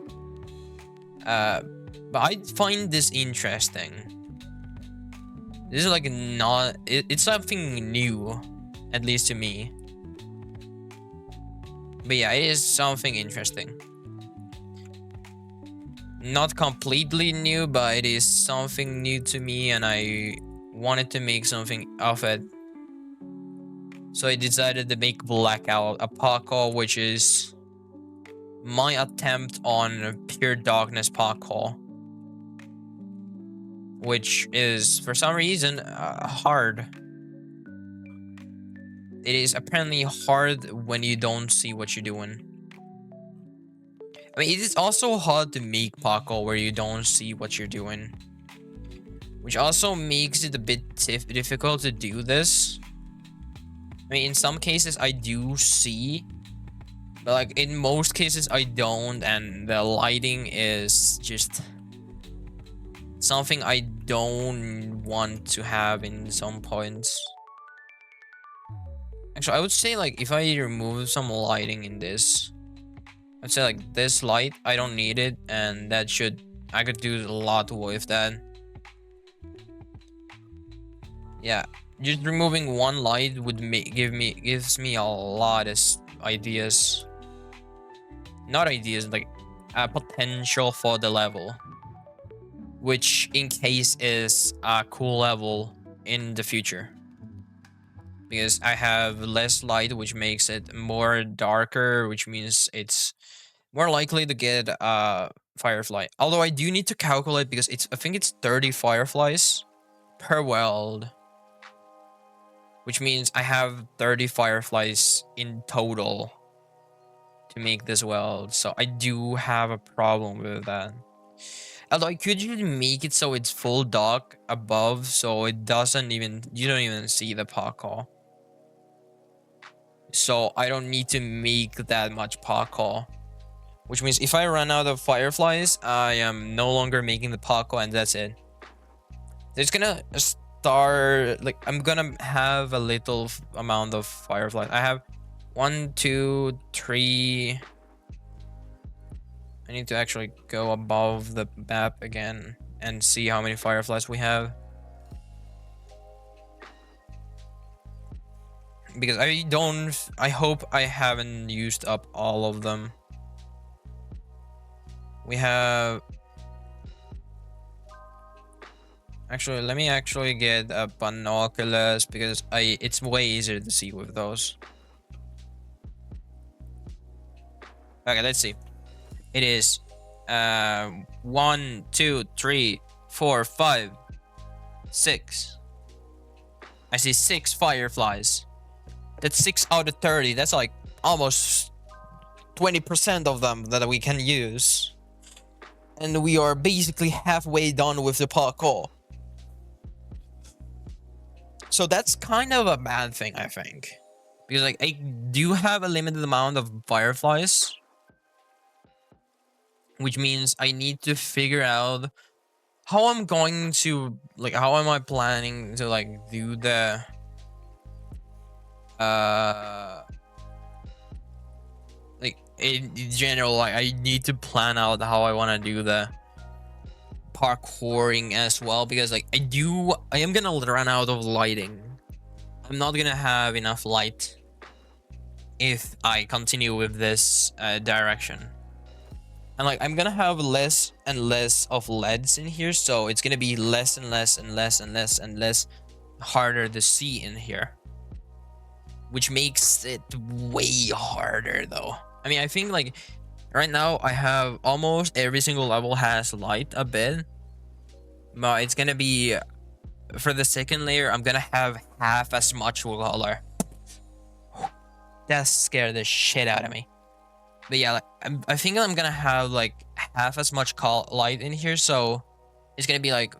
But I find this interesting. This is like not... It's something new, at least to me. But yeah, it is something interesting. Not completely new, but it is something new to me, and I wanted to make something of it. So I decided to make Blackout, a parkour which is my attempt on pure darkness parkour, which is for some reason hard. It is apparently hard when you don't see what you're doing. I mean, it is also hard to make parkour where you don't see what you're doing, which also makes it a bit difficult to do this. I mean, in some cases I do see, but like in most cases I don't, and the lighting is just something I don't want to have in some points. Actually, I would say like if I remove some lighting in this, I'd say like this light, I don't need it, and that should I could do a lot with that. Yeah, just removing one light would gives me a lot of ideas. Not ideas, like a potential for the level, which in case is a cool level in the future. Because I have less light, which makes it more darker, which means it's more likely to get a firefly. Although I do need to calculate because I think it's 30 fireflies per world, which means I have 30 fireflies in total to make this world. So I do have a problem with that. Although I could just make it so it's full dark above, so you don't even see the parkour. So I don't need to make that much parkour. Which means if I run out of fireflies, I am no longer making the parkour, and that's it. It's gonna start, like, I'm gonna have a little amount of fireflies. I have 1, 2, 3. I need to actually go above the map again and see how many fireflies we have. Because I hope I haven't used up all of them. We have... Actually, let me actually get a binoculars because it's way easier to see with those. Okay, let's see. It is 1, 2, 3, 4, 5, 6. I see 6 fireflies. That's 6 out of 30. That's like almost 20% of them that we can use. And we are basically halfway done with the parkour. So that's kind of a bad thing, I think. Because like I do have a limited amount of fireflies. Which means I need to figure out how I'm going to, like, how am I planning to, like, do the like in general, like I need to plan out how I want to do the parkouring as well, because like I am gonna run out of lighting. I'm not gonna have enough light if I continue with this direction. And like I'm gonna have less and less of LEDs in here, so it's gonna be less and less and less and less and less harder to see in here, which makes it way harder though. I mean, I think like right now I have almost every single level has light a bit, but it's gonna be, for the second layer, I'm gonna have half as much color. That scared the shit out of me. But yeah, like, I think I'm gonna have like half as much light in here, so it's gonna be like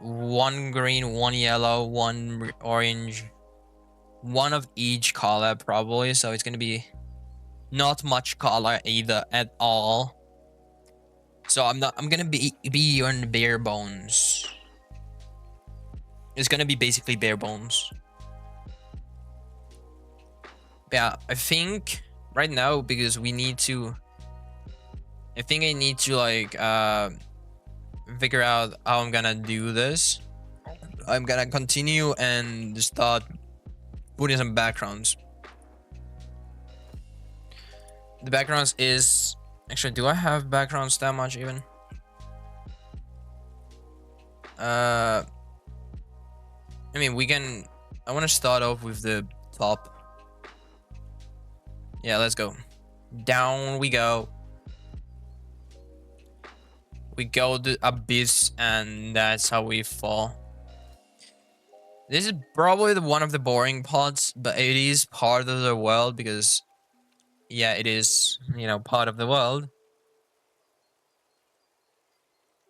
1 green, 1 yellow, 1 orange, 1 of each color probably. So it's gonna be not much color either at all. So I'm gonna be on bare bones. It's gonna be basically bare bones. Yeah, I think right now, because we need to, I think I need to like figure out how I'm gonna do this. I'm gonna continue and start putting some backgrounds. The backgrounds is actually, do I have backgrounds that much even? I mean, I want to start off with the top. Yeah, let's go. Down we go. We go to abyss, and that's how we fall. This is probably one of the boring parts, but it is part of the world because, yeah, it is, part of the world.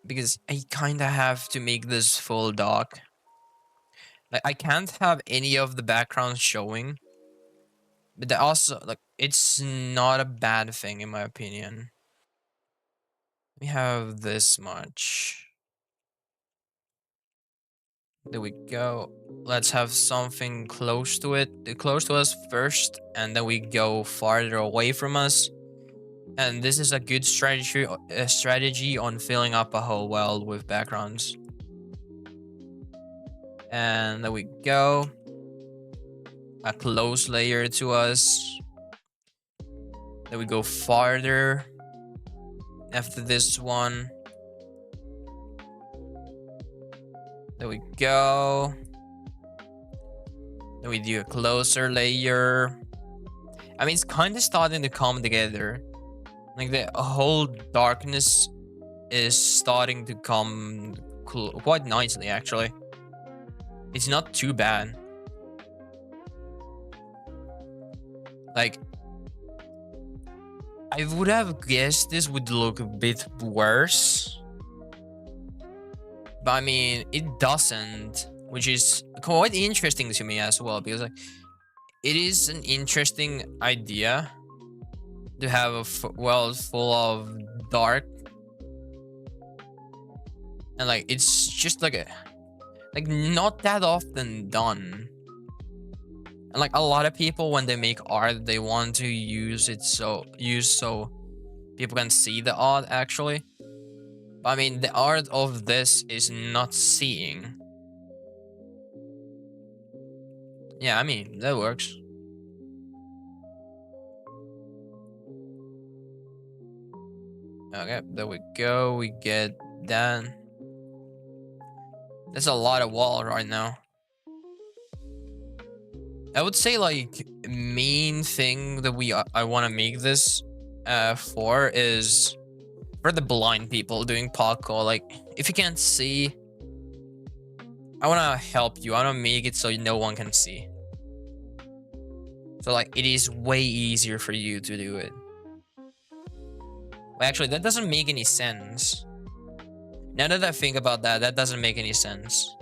Because I kind of have to make this full dark. Like, I can't have any of the backgrounds showing. But also, like, it's not a bad thing in my opinion. We have this much. There we go. Let's have something close to us first, and then we go farther away from us. And this is a good strategy on filling up a whole world with backgrounds. And there we go. A close layer to us. Then we go farther after this one. There we go. Then we do a closer layer. I mean, it's kind of starting to come together. Like the whole darkness is starting to come quite nicely, actually. It's not too bad. Like, I would have guessed this would look a bit worse. But I mean, it doesn't, which is quite interesting to me as well, because like, it is an interesting idea to have a world full of dark, and like it's just like not that often done. And like a lot of people, when they make art, they want to use it so people can see the art actually. But I mean, the art of this is not seeing. Yeah, I mean, that works. Okay, there we go. We get that. There's a lot of wall right now. I would say like main thing that I want to make this for is for the blind people doing parkour. Like if you can't see, I want to help you. I want to make it so no one can see. So like it is way easier for you to do it. Well, actually, that doesn't make any sense. Now that I think about that, that doesn't make any sense.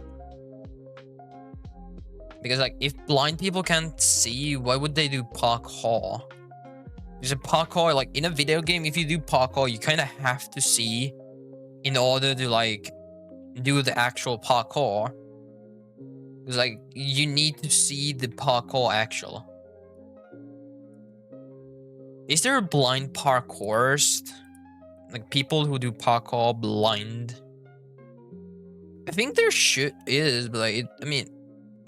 Because like if blind people can't see, why would they do parkour? Because a parkour, like in a video game, if you do parkour, you kind of have to see in order to like do the actual parkour. Because like you need to see the parkour actual. Is there a blind parkourist? Like people who do parkour blind? I think there is, but like I mean,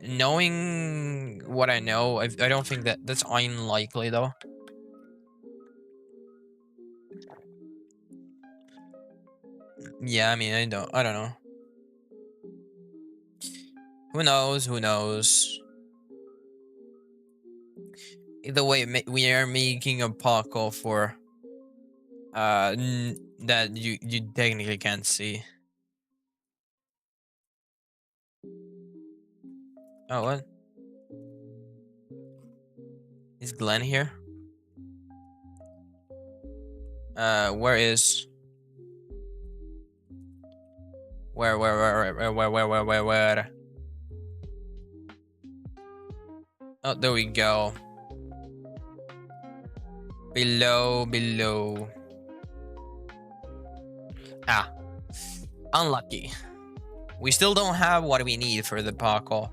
knowing what I know, I don't think that's unlikely though. Yeah, I mean, I don't know. Who knows? Who knows? Either way, we are making a parkour for that you technically can't see. Oh, what? Is Glenn here? Where is? Where? Oh, there we go. Below. Ah, unlucky. We still don't have what we need for the parkour.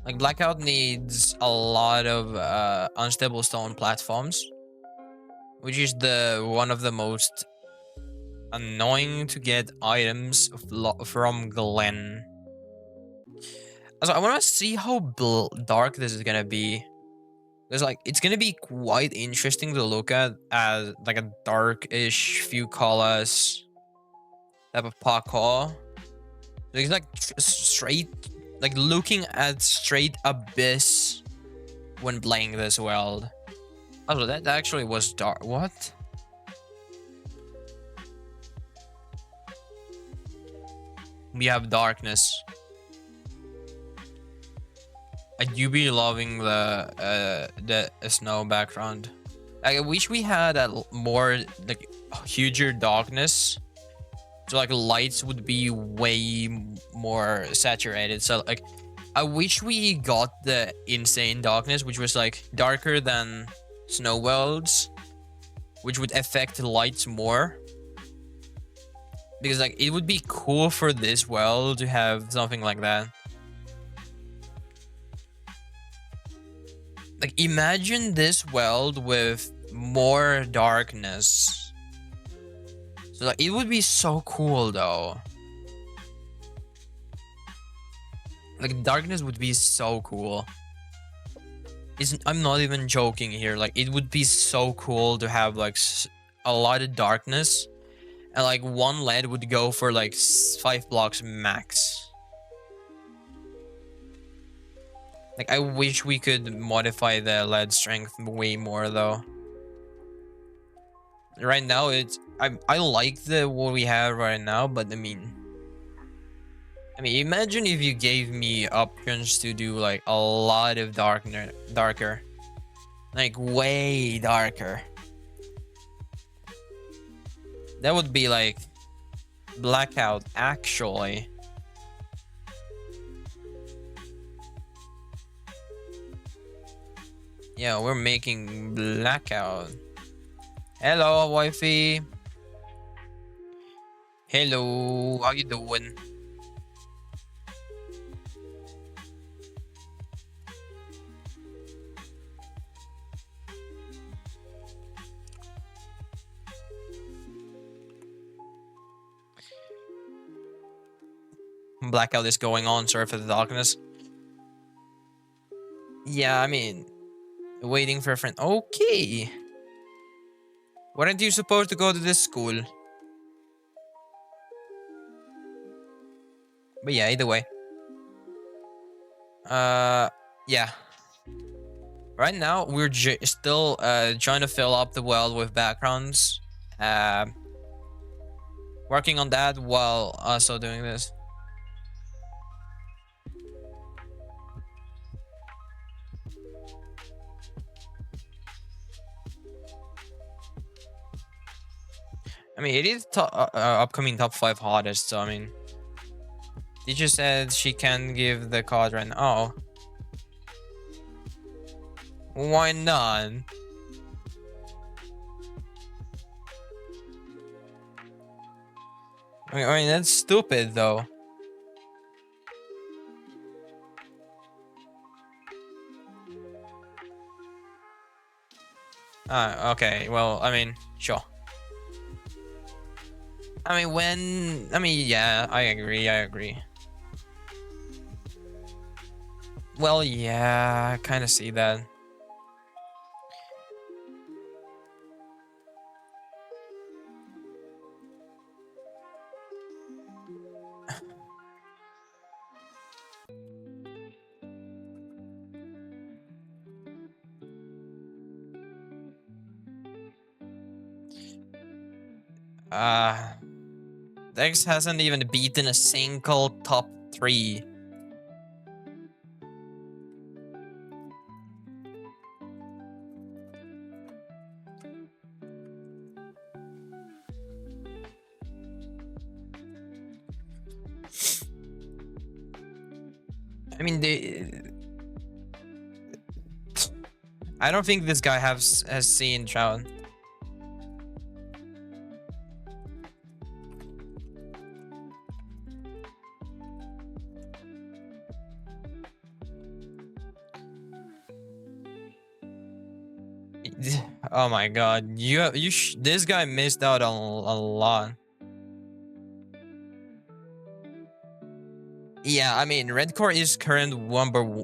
Like blackout needs a lot of unstable stone platforms, which is one of the most annoying to get items from Glen. So I want to see how dark this is gonna be. Because like it's gonna be quite interesting to look at as like a darkish few colors type of parkour. It's like straight, like looking at straight abyss when playing this world. Oh, that actually was dark. What? We have darkness. I do be loving the snow background. I wish we had a more like huger darkness, so like lights would be way more saturated. So like I wish we got the insane darkness, which was like darker than snow worlds, which would affect lights more. Because like it would be cool for this world to have something like that. Like imagine this world with more darkness. So like, it would be so cool though. Like darkness would be so cool. I'm not even joking here. Like it would be so cool to have like a lot of darkness, and like one lead would go for like 5 blocks max. Like I wish we could modify the lead strength way more though. Right now I like what we have right now, but I mean imagine if you gave me options to do like a lot of darker. Like way darker. That would be like blackout actually. Yeah, we're making blackout. Hello, wifey. Hello, how you doing? Blackout is going on, sorry for the darkness. Yeah, I mean, waiting for a friend. Okay. Weren't you supposed to go to this school? But yeah, either way. Yeah. Right now, we're still trying to fill up the world with backgrounds. Working on that while also doing this. I mean, it is upcoming top 5 hottest, so I mean... Teacher said she can give the card right now. Oh. Why not? I mean, that's stupid, though. Okay, well, I mean, sure. I mean, yeah, I agree. Well, yeah, I kind of see that. Dex hasn't even beaten a single top 3. I mean, I don't think this guy has seen Shroud. Oh my god, this guy missed out on a lot. Yeah, I mean, red core is current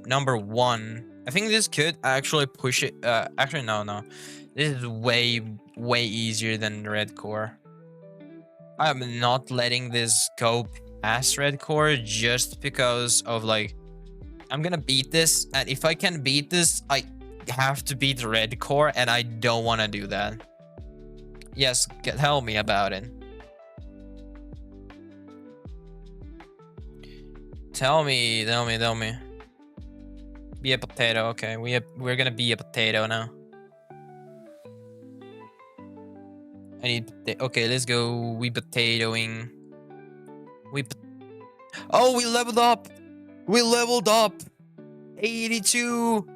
number 1. I think this could actually push it. Actually, no. This is way easier than red core. I'm not letting this go past red core just because of like, I'm gonna beat this, and if I can beat this, I have to beat red core, and I don't want to do that. Yes, tell me about it. Tell me. Be a potato. Okay, we're gonna be a potato now. I need okay, let's go. We potatoing. Oh, we leveled up. We leveled up. 82.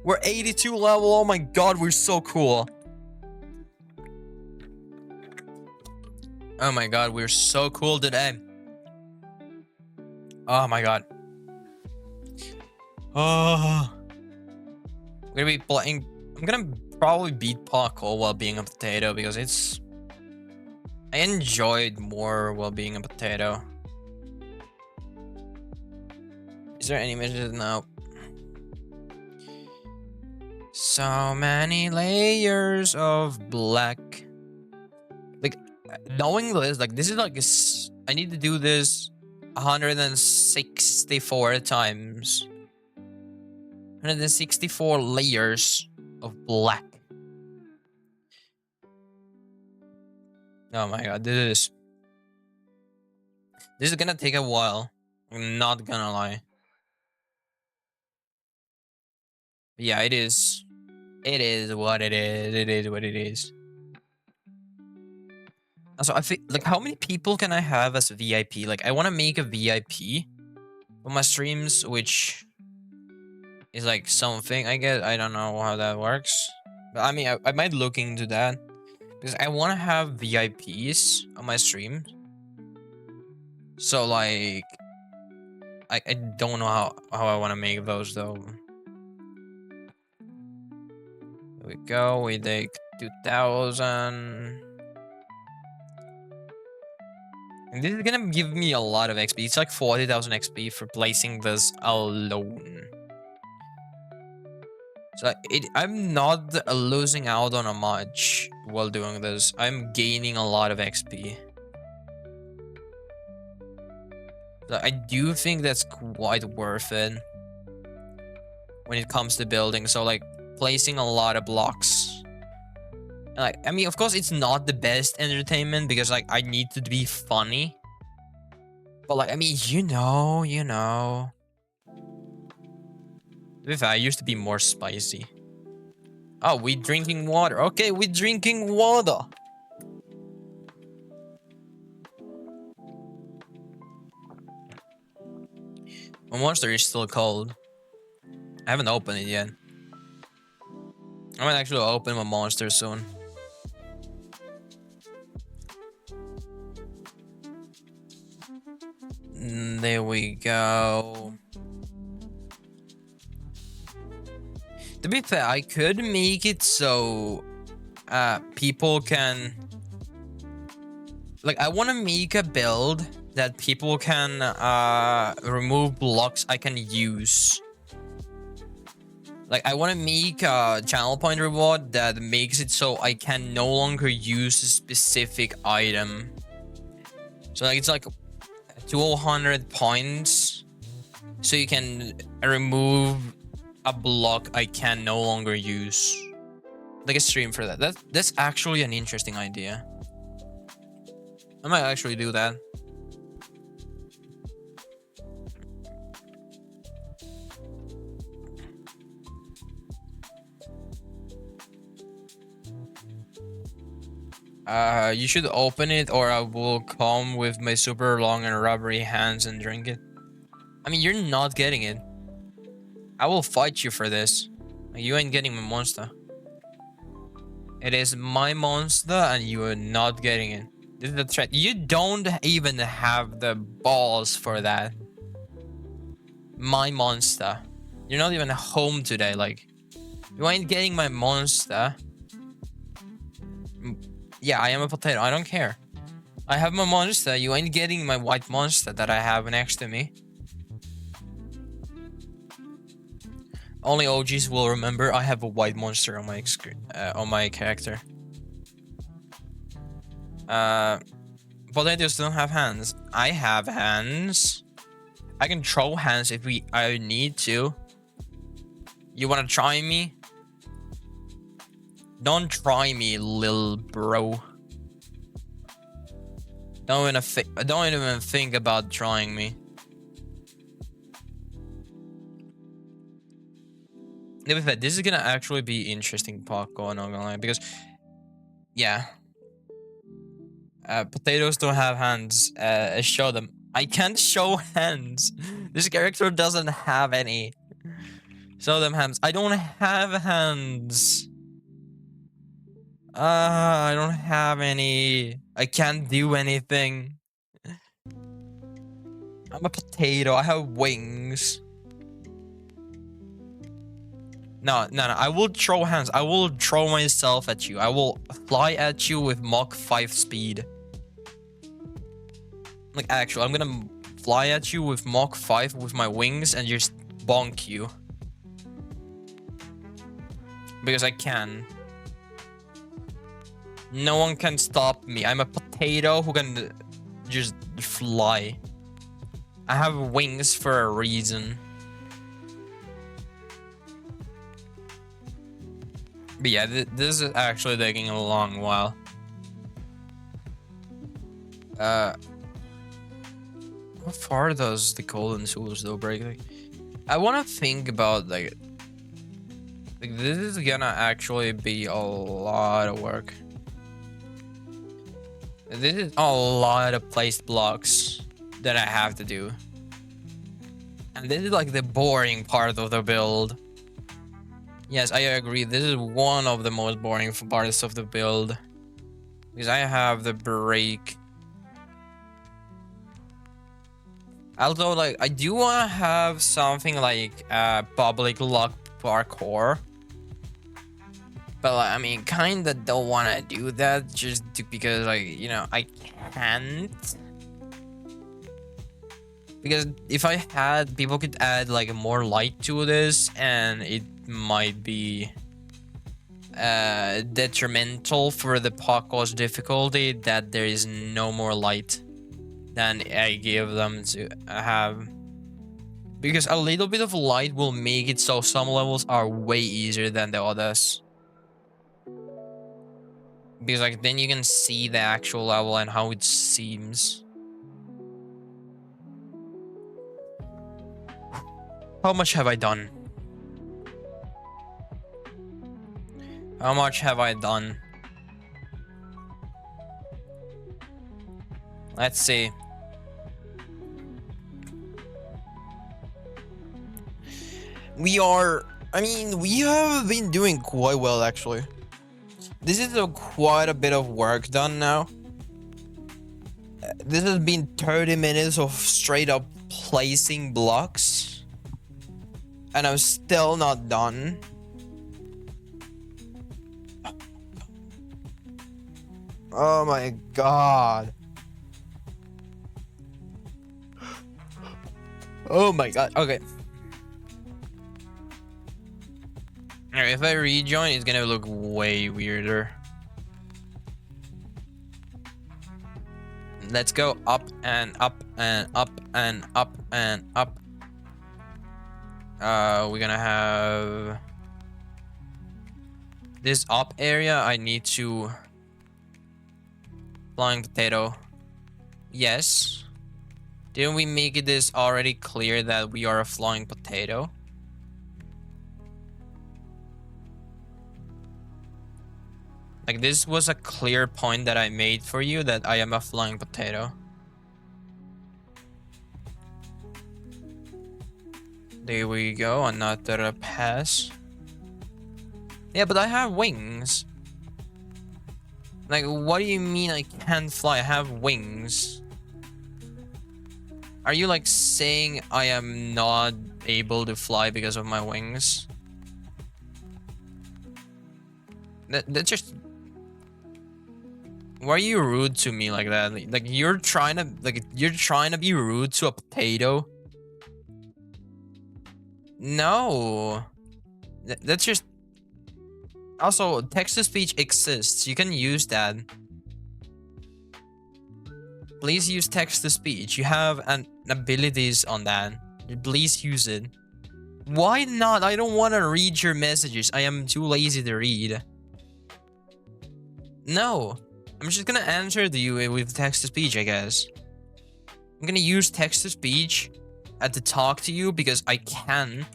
We're 82 level. Oh my god, we're so cool. Oh my god, we're so cool today. Oh my god. Oh. I'm gonna be playing. I'm gonna probably beat parkour while being a potato because I enjoyed more while being a potato. Is there any messages? No. So many layers of black. Like, knowing this, like, this is like, I need to do this 164 times. 164 layers of black. Oh my god, this is gonna take a while. I'm not gonna lie. But yeah, it is. It is what it is. It is what it is. Also, I think, like, how many people can I have as a VIP? Like, I want to make a VIP for my streams, which is like something, I guess. I don't know how that works. But I mean, I might look into that. Because I want to have VIPs on my stream. So, like, I don't know how I want to make those, though. There we go. We take 2,000. And this is gonna give me a lot of XP. It's like 40,000 XP for placing this alone. So I'm not losing out on a much while doing this. I'm gaining a lot of XP. So I do think that's quite worth it when it comes to building. So like placing a lot of blocks. Like, I mean, of course, it's not the best entertainment because like I need to be funny. But like, I mean, you know. If I used to be more spicy. Oh, we drinking water. Okay, we drinking water. My monster is still cold. I haven't opened it yet. I might actually open my monster soon. There we go. To be fair, I could make it so people can... Like, I want to make a build that people can remove blocks I can use. Like, I want to make a channel point reward that makes it so I can no longer use a specific item. So, like, it's like 200 points. So you can remove a block I can no longer use. Like a stream for that. That's actually an interesting idea. I might actually do that. You should open it or I will come with my super long and rubbery hands and drink it. I mean, you're not getting it. I will fight you for this. You ain't getting my monster. It is my monster and you are not getting it. This is the threat. You don't even have the balls for that. My monster. You're not even home today, like. You ain't getting my monster. Yeah, I am a potato. I don't care. I have my monster. You ain't getting my white monster that I have next to me. Only OGs will remember I have a white monster on my character. Potatoes don't have hands. I have hands. I can throw hands if I need to. You wanna try me? Don't try me, lil bro. Don't even think about trying me. This is gonna actually be interesting parkour, not gonna lie, because yeah. Potatoes don't have hands. Show them. I can't show hands. This character doesn't have any. Show them hands. I don't have hands. I don't have any. I can't do anything. I'm a potato. I have wings. No, no, no. I will throw hands. I will throw myself at you. I will fly at you with Mach 5 speed. Like, actually, I'm gonna fly at you with Mach 5 with my wings and just bonk you. Because I can. No one can stop me. I'm a potato who can just fly. I have wings for a reason. But yeah, this is actually taking a long while. How far does the golden souls though break? Like, I want to think about like this is gonna actually be a lot of work. This is a lot of placed blocks that I have to do. And this is like the boring part of the build. Yes, I agree. This is one of the most boring parts of the build. Because I have the break. Although, like, I do want to have something like public lock parkour. But, like, I mean, kind of don't want to do that just because, like, you know, I can't. Because if I had, people could add, like, more light to this, and it might be detrimental for the parkour's difficulty that there is no more light than I give them to have. Because a little bit of light will make it so some levels are way easier than the others. Because like then you can see the actual level and how it seems. How much have I done? How much have I done? Let's see. We have been doing quite well actually. This is quite a bit of work done now. This has been 30 minutes of straight up placing blocks. And I'm still not done. Oh my god. Oh my god. Okay. Alright, if I rejoin, it's gonna look way weirder. Let's go up and up and up and up and up. We're gonna have this up area. I need to flying potato. Yes. Didn't we make this already clear that we are a flying potato? Like this was a clear point that I made for you that I am a flying potato. There we go, another pass. Yeah, but I have wings. Like, what do you mean I can't fly? I have wings. Are you like saying I am not able to fly because of my wings? That's just... Why are you rude to me like that? Like you're trying to be rude to a potato? No. That's just... Also, text-to-speech exists. You can use that. Please use text-to-speech. You have an abilities on that. Please use it. Why not? I don't want to read your messages. I am too lazy to read. No. I'm just gonna answer to you with text-to-speech, I guess. I'm gonna use text-to-speech to talk to you because I can.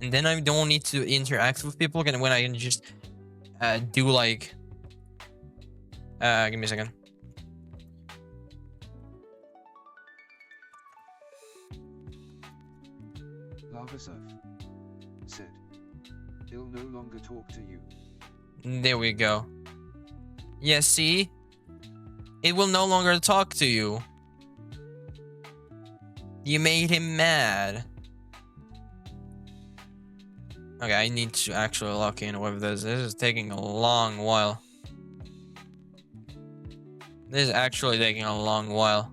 And then I don't need to interact with people when I can just do like... give me a second. Said, he'll no longer talk to you. There we go. Yeah, see? It will no longer talk to you. You made him mad. Okay, I need to actually lock in with this. This is taking a long while. This is actually taking a long while.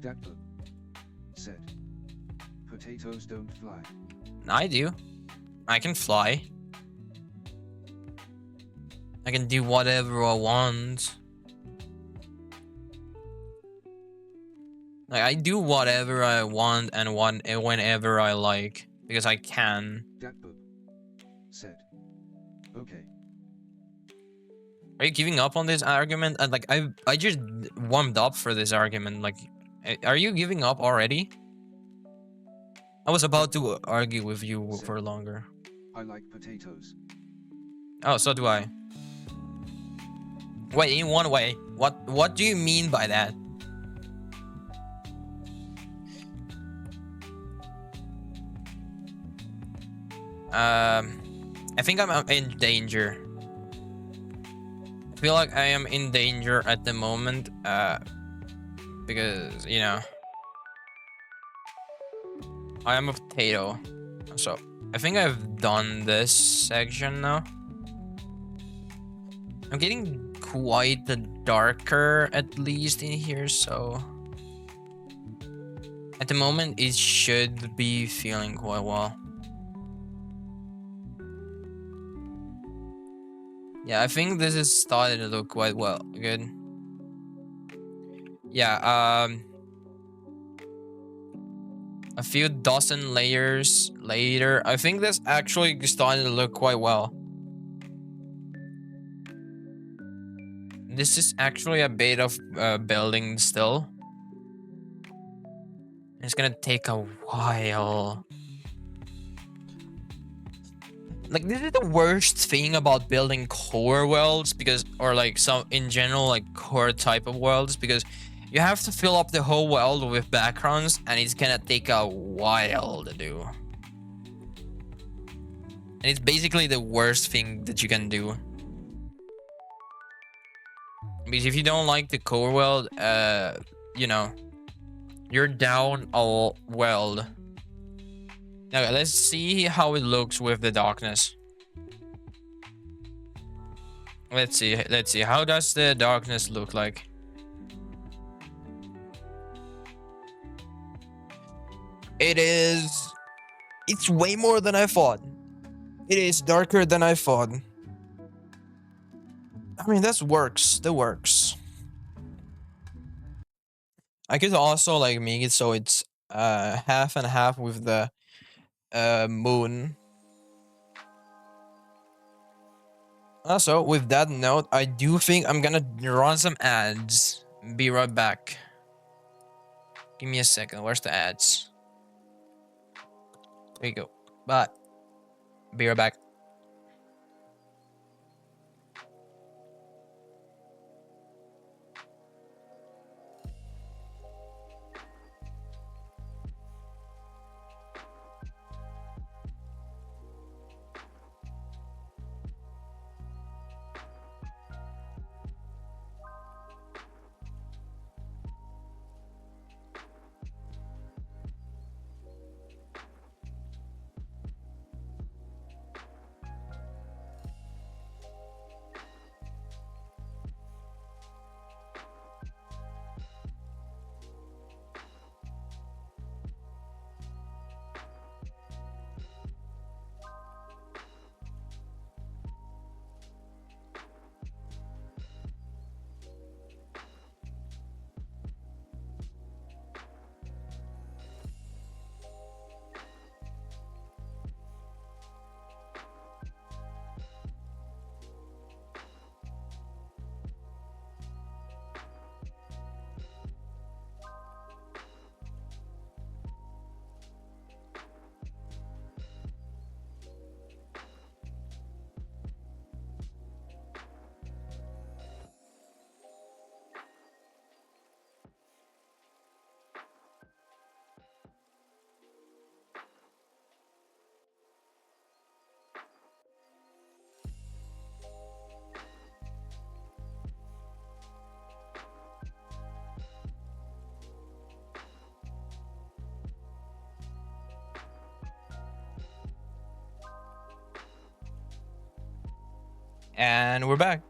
Dapper said, potatoes don't fly. I do. I can fly. I can do whatever I want. Like, I do whatever I want and whenever I like. Because I can. Dapper said, okay. Are you giving up on this argument? Like, I just warmed up for this argument. Like, are you giving up already? I was about to argue with you for longer. I like potatoes. Oh, so do I. Wait, in one way. What do you mean by that? I think I'm in danger. I feel like I am in danger at the moment, because, you know, I am a potato. So, I think I've done this section now. I'm getting quite darker, at least in here, so... At the moment, it should be feeling quite well. Yeah, I think this is starting to look quite well. Good. Yeah, a few dozen layers later, I think this actually starting to look quite well. This is actually a bit of building still. It's gonna take a while. Like, this is the worst thing about building core worlds, because, or like some in general, like core type of worlds, because you have to fill up the whole world with backgrounds, and it's gonna take a while to do. And it's basically the worst thing that you can do. Because if you don't like the core world, you know, you're down a world. Okay, let's see how it looks with the darkness. Let's see. How does the darkness look like? It's way more than I thought. It is darker than I thought. I mean, that works. I could also like make it so it's half and half with the moon. Also, with that note, I do think I'm gonna run some ads. Be right back. Give me a second. Where's the ads? There you go. Bye. Be right back. And we're back.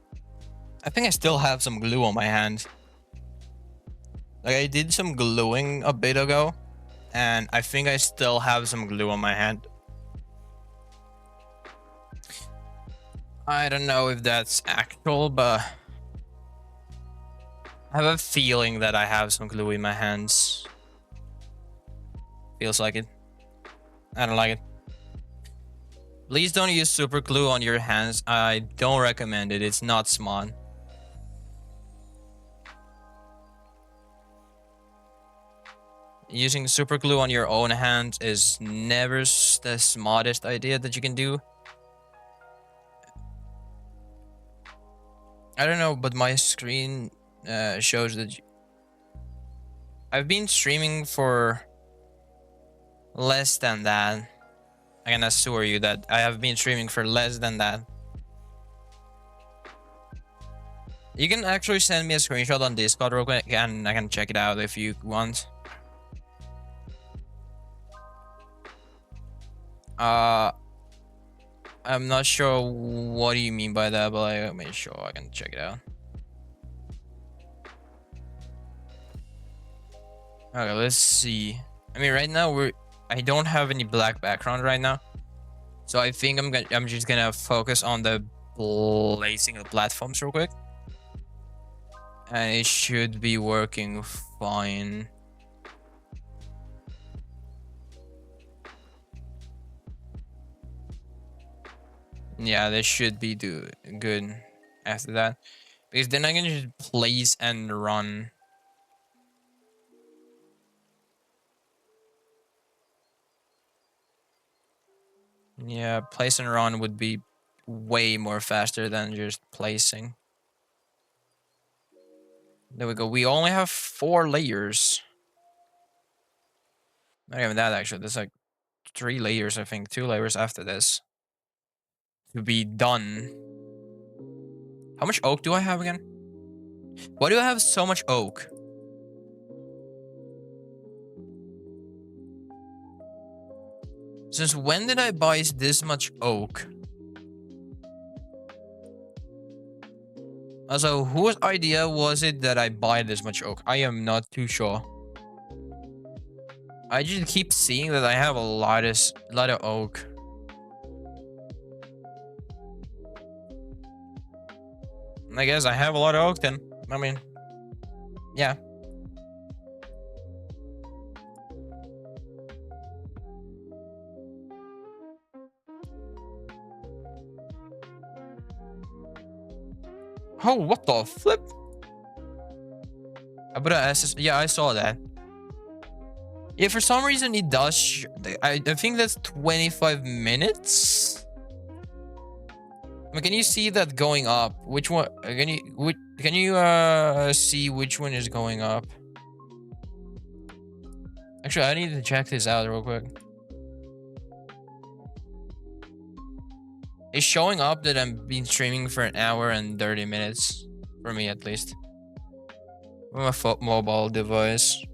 I think I still have some glue on my hand. Like, I did some gluing a bit ago, and I think I still have some glue on my hand. I don't know if that's actual, but I have a feeling that I have some glue in my hands. Feels like it. I don't like it. Please don't use super glue on your hands. I don't recommend it. It's not smart. Using super glue on your own hand is never the smartest idea that you can do. I don't know, but my screen shows that I've been streaming for less than that. I can assure you that I have been streaming for less than that. You can actually send me a screenshot on Discord real quick and I can check it out if you want. I'm not sure what do you mean by that, but I'll make sure I can check it out. Okay, let's see. I mean, right now I don't have any black background right now, so I think I'm just gonna focus on the placing the platforms real quick, and it should be working fine. Yeah, this should be good after that, because then I can just place and run. Yeah, place and run would be way more faster than just placing. There we go. We only have 4 layers. Not even that, actually. There's like 3 layers, I think. 2 layers after this to be done. How much oak do I have again? Why do I have so much oak? Since when did I buy this much oak? Also, whose idea was it that I buy this much oak? I am not too sure. I just keep seeing that I have a lot of oak. I guess I have a lot of oak then. I mean, yeah. Oh, what the flip? I put an SS. Yeah, I saw that. Yeah, for some reason it does. I think that's 25 minutes. I mean, can you see that going up? Which one? Can you see which one is going up? Actually, I need to check this out real quick. It's showing up that I'm been streaming for an hour and 30 minutes. For me, at least. My mobile device.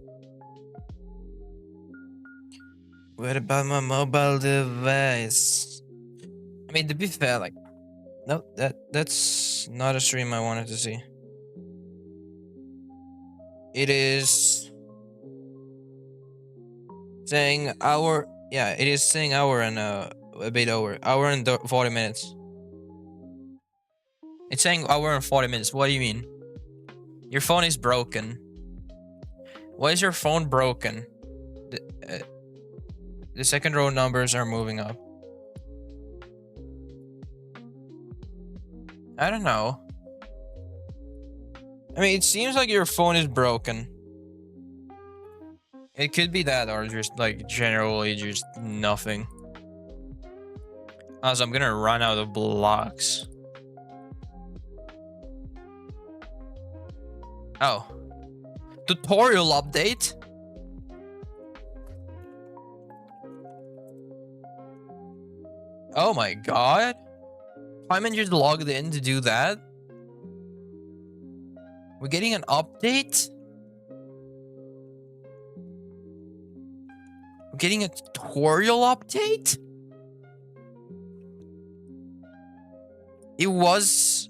What about my mobile device? I mean, to be fair, like, no, that's not a stream I wanted to see. It is saying hour. Yeah, it is saying hour and a bit over. Hour and 40 minutes. It's saying hour and 40 minutes. What do you mean? Your phone is broken. Why is your phone broken? The second row numbers are moving up. I don't know. I mean, it seems like your phone is broken. It could be that, or just like generally just nothing. Also, I'm gonna run out of blocks. Oh. Tutorial update? Oh my god. Simon just logged in to do that? We're getting an update? We're getting a tutorial update? It was.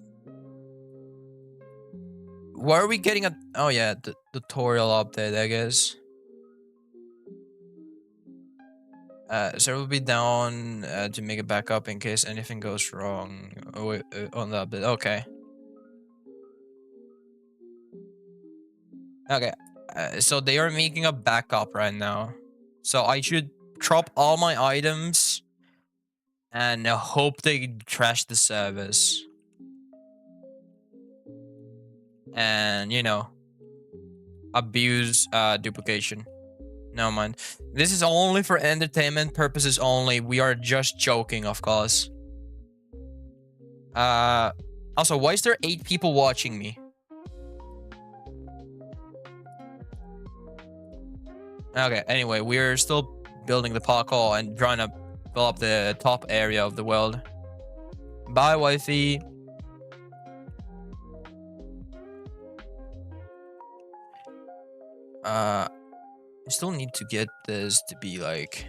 Where are we getting a? Oh yeah, the tutorial update, I guess. So we'll be down to make a backup in case anything goes wrong on the update. Okay. Okay. So they are making a backup right now. So I should drop all my items and hope they trash the service. And, you know, abuse duplication. No mind. This is only for entertainment purposes only. We are just joking, of course. Also, why is there 8 people watching me? Okay, anyway, we're still building the parkour and trying to fill up the top area of the world. Bye, wifey. I still need to get this to be like...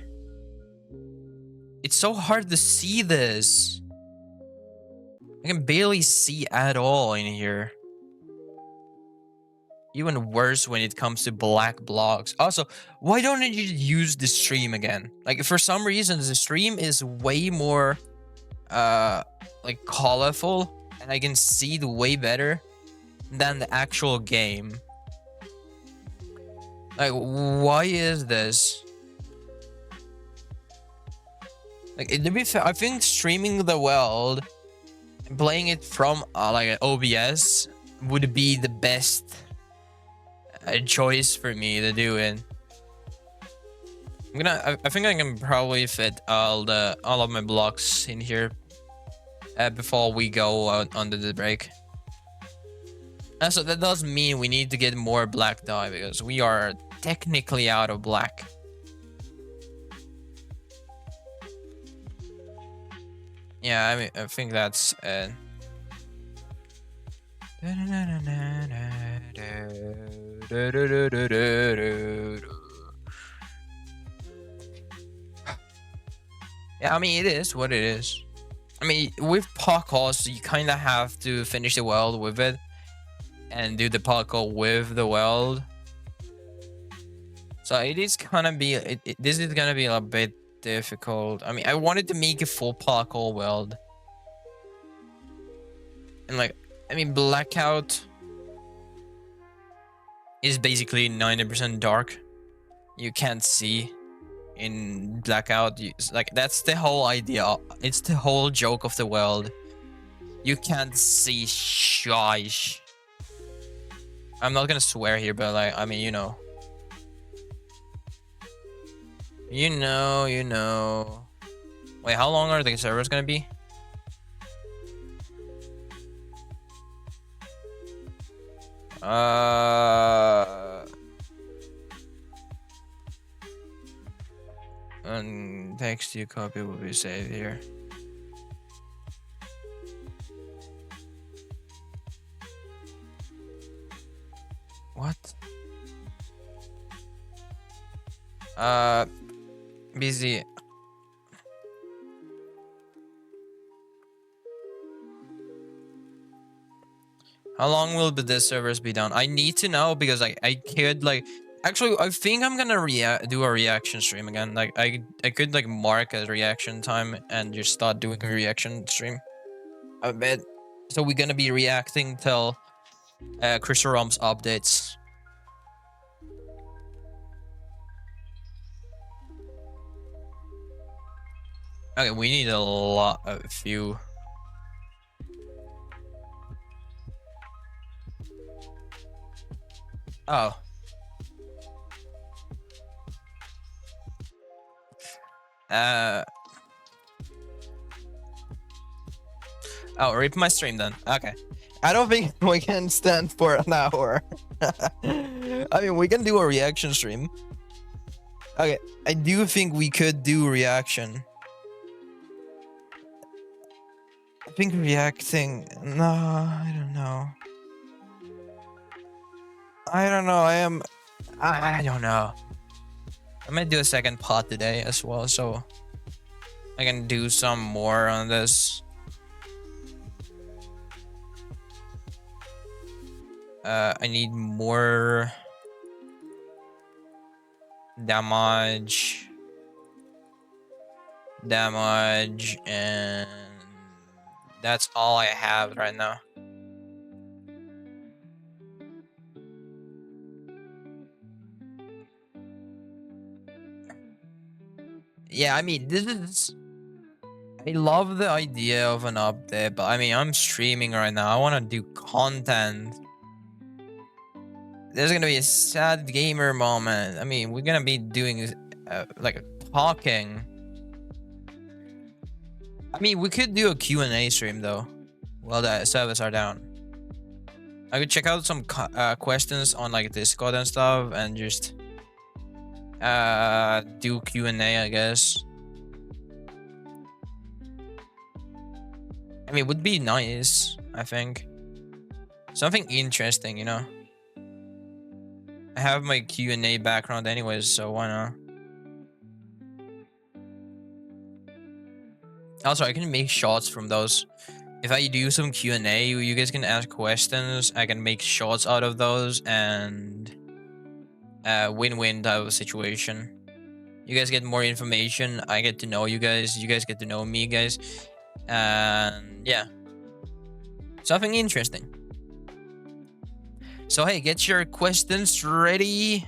It's so hard to see this. I can barely see at all in here. Even worse when it comes to black blocks. Also, why don't you use the stream again? Like, for some reason, the stream is way more, like, colorful. And I can see it way better than the actual game. Like, why is this? Like, to be fair, I think streaming the world and playing it from, like, an OBS would be the best choice for me to do it. I think I can probably fit all of my blocks in here before we go out under the break. So that does mean we need to get more black dye because we are technically out of black. Yeah, I mean, I think that's yeah, I mean, it is what it is. I mean, with parkour, you kind of have to finish the world with it and do the parkour with the world. So it is gonna be, this is gonna be a bit difficult. I mean, I wanted to make a full parkour world. And like, I mean, blackout is basically 90% dark. You can't see in blackout. Like, that's the whole idea. It's the whole joke of the world. You can't see shish. I'm not gonna swear here, but like, I mean, you know. You know. Wait, how long are the servers gonna be? And text you copy will be saved here. What? Busy. How long will the servers be down? I need to know because I could like actually I think I'm gonna do a reaction stream again. Like I could like mark a reaction time and just start doing a reaction stream. I bet. So we're gonna be reacting till Crystal Rom's updates. Okay, we need a few. Oh. Oh, rip my stream then. Okay. I don't think we can stand for an hour. I mean, we can do a reaction stream. Okay, I do think we could do reaction. I think reacting... No, I don't know. I don't know, I don't know. I might do a second part today as well, so... I can do some more on this. I need more damage, and that's all I have right now. Yeah, I mean, this is. I love the idea of an update, but I mean, I'm streaming right now. I want to do content. There's gonna be a sad gamer moment. I mean, we're gonna be doing like talking. I mean, we could do a Q&A stream though, while the servers are down. I could check out some questions on like Discord and stuff, and just do Q&A, I guess. I mean, it would be nice, I think. Something interesting, you know. I have my Q&A background anyways, so why not? Also, I can make shots from those. If I do some Q&A, you guys can ask questions. I can make shots out of those, and win-win type of situation. You guys get more information. I get to know you guys. You guys get to know me, guys. And yeah, something interesting. So hey, get your questions ready.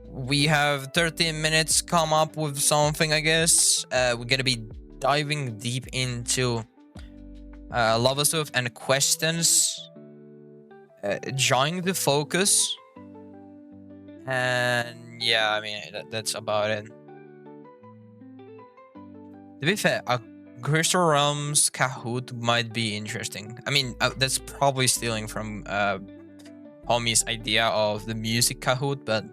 We have 13 minutes. Come up with something, I guess. We're gonna be diving deep into lava stuff and questions. Join the focus. And yeah, I mean, that's about it. To be fair, a Crystal Realms Kahoot might be interesting. I mean, that's probably stealing from Homie's idea of the music Kahoot, but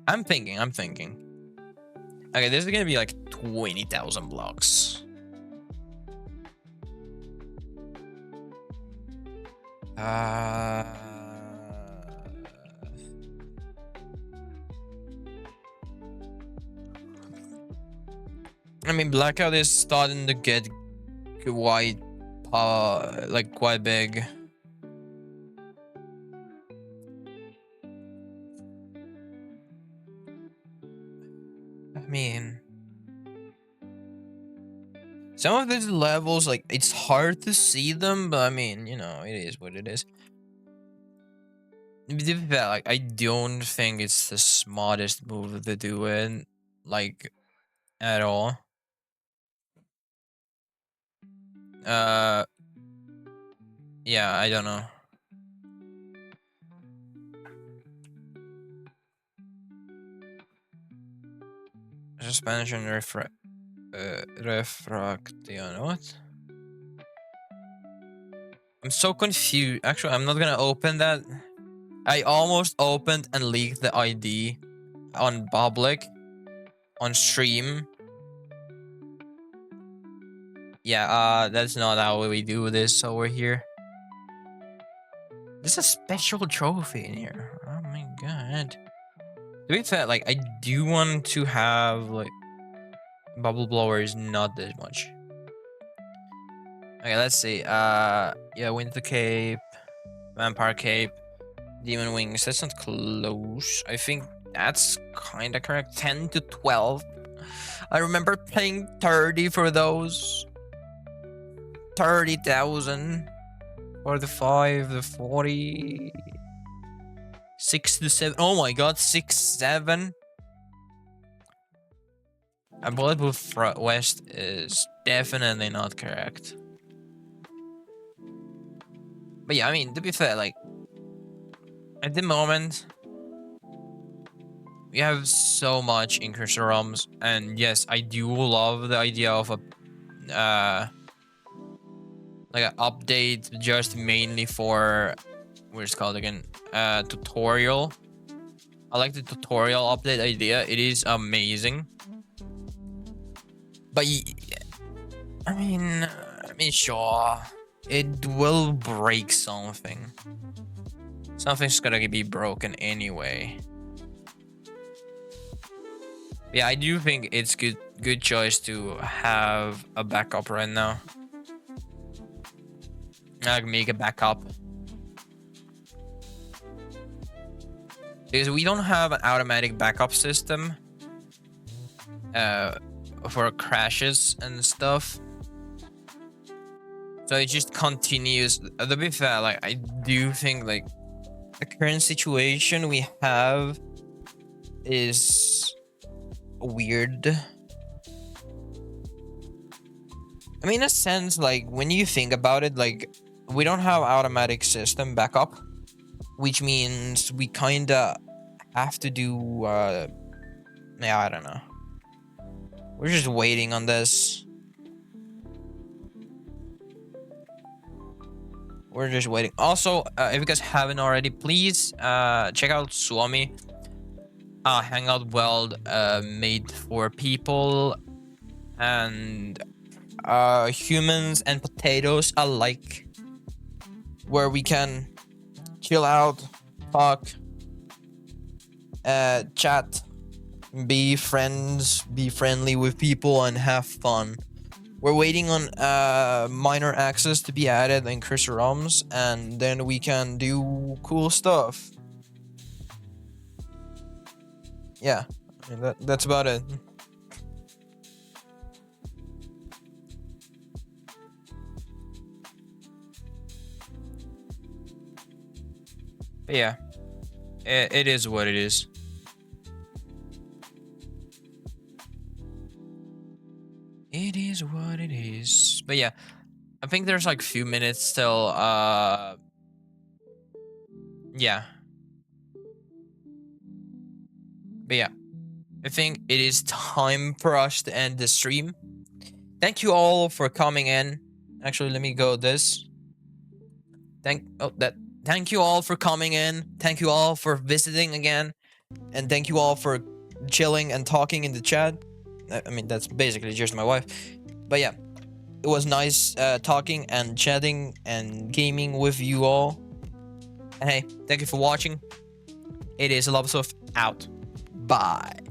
I'm thinking. Okay, this is gonna be like 20,000 blocks. I mean, blackout is starting to get quite, quite big. I mean, some of these levels, like, it's hard to see them, but I mean, you know, it is what it is. Like, I don't think it's the smartest move to do it, like, at all. Yeah, I don't know. Suspension refraction, what? I'm so confused. Actually, I'm not gonna open that. I almost opened and leaked the ID on public on stream. Yeah, that's not how we do this over here. There's a special trophy in here. Oh my god. To be fair, like, I do want to have, like, bubble blowers, not this much. Okay, let's see. Yeah, Winter Cape, Vampire Cape, Demon Wings. That's not close. I think that's kind of correct. 10 to 12. I remember paying 30 for those. 30,000 for the 5, the 40, 6 to 7. Oh my god, 6, 7. A bulletproof west is definitely not correct. But yeah, I mean, to be fair, like, at the moment, we have so much in Crystal Realms, and yes, I do love the idea of a like an update just mainly for what's it called again, tutorial. I like the tutorial update idea. It is amazing. But I mean, sure, it will break something. Something's gonna be broken anyway. Yeah, I do think it's good choice to have a backup right now. Like make a backup. Because we don't have an automatic backup system for crashes and stuff. So it just continues. To be fair, like I do think like the current situation we have is weird. I mean, in a sense, like when you think about it, like we don't have automatic system backup, which means we kinda have to do yeah, I don't know. We're just waiting on this. We're just waiting. Also, if you guys haven't already, please check out Suomi Hangout World made for people and humans and potatoes alike, where we can chill out, talk, chat, be friends, be friendly with people, and have fun. We're waiting on minor access to be added in Cursor ROMs, and then we can do cool stuff. Yeah, I mean, that's about it. But yeah, it is what it is. It is what it is. But yeah, I think there's like few minutes still. Yeah. But yeah, I think it is time for us to end the stream. Thank you all for coming in. Actually, let me go this. Thank you all for coming in. Thank you all for visiting again. And thank you all for chilling and talking in the chat. I mean, that's basically just my wife. But yeah, it was nice talking and chatting and gaming with you all. And hey, thank you for watching. It is Lobsoft out. Bye.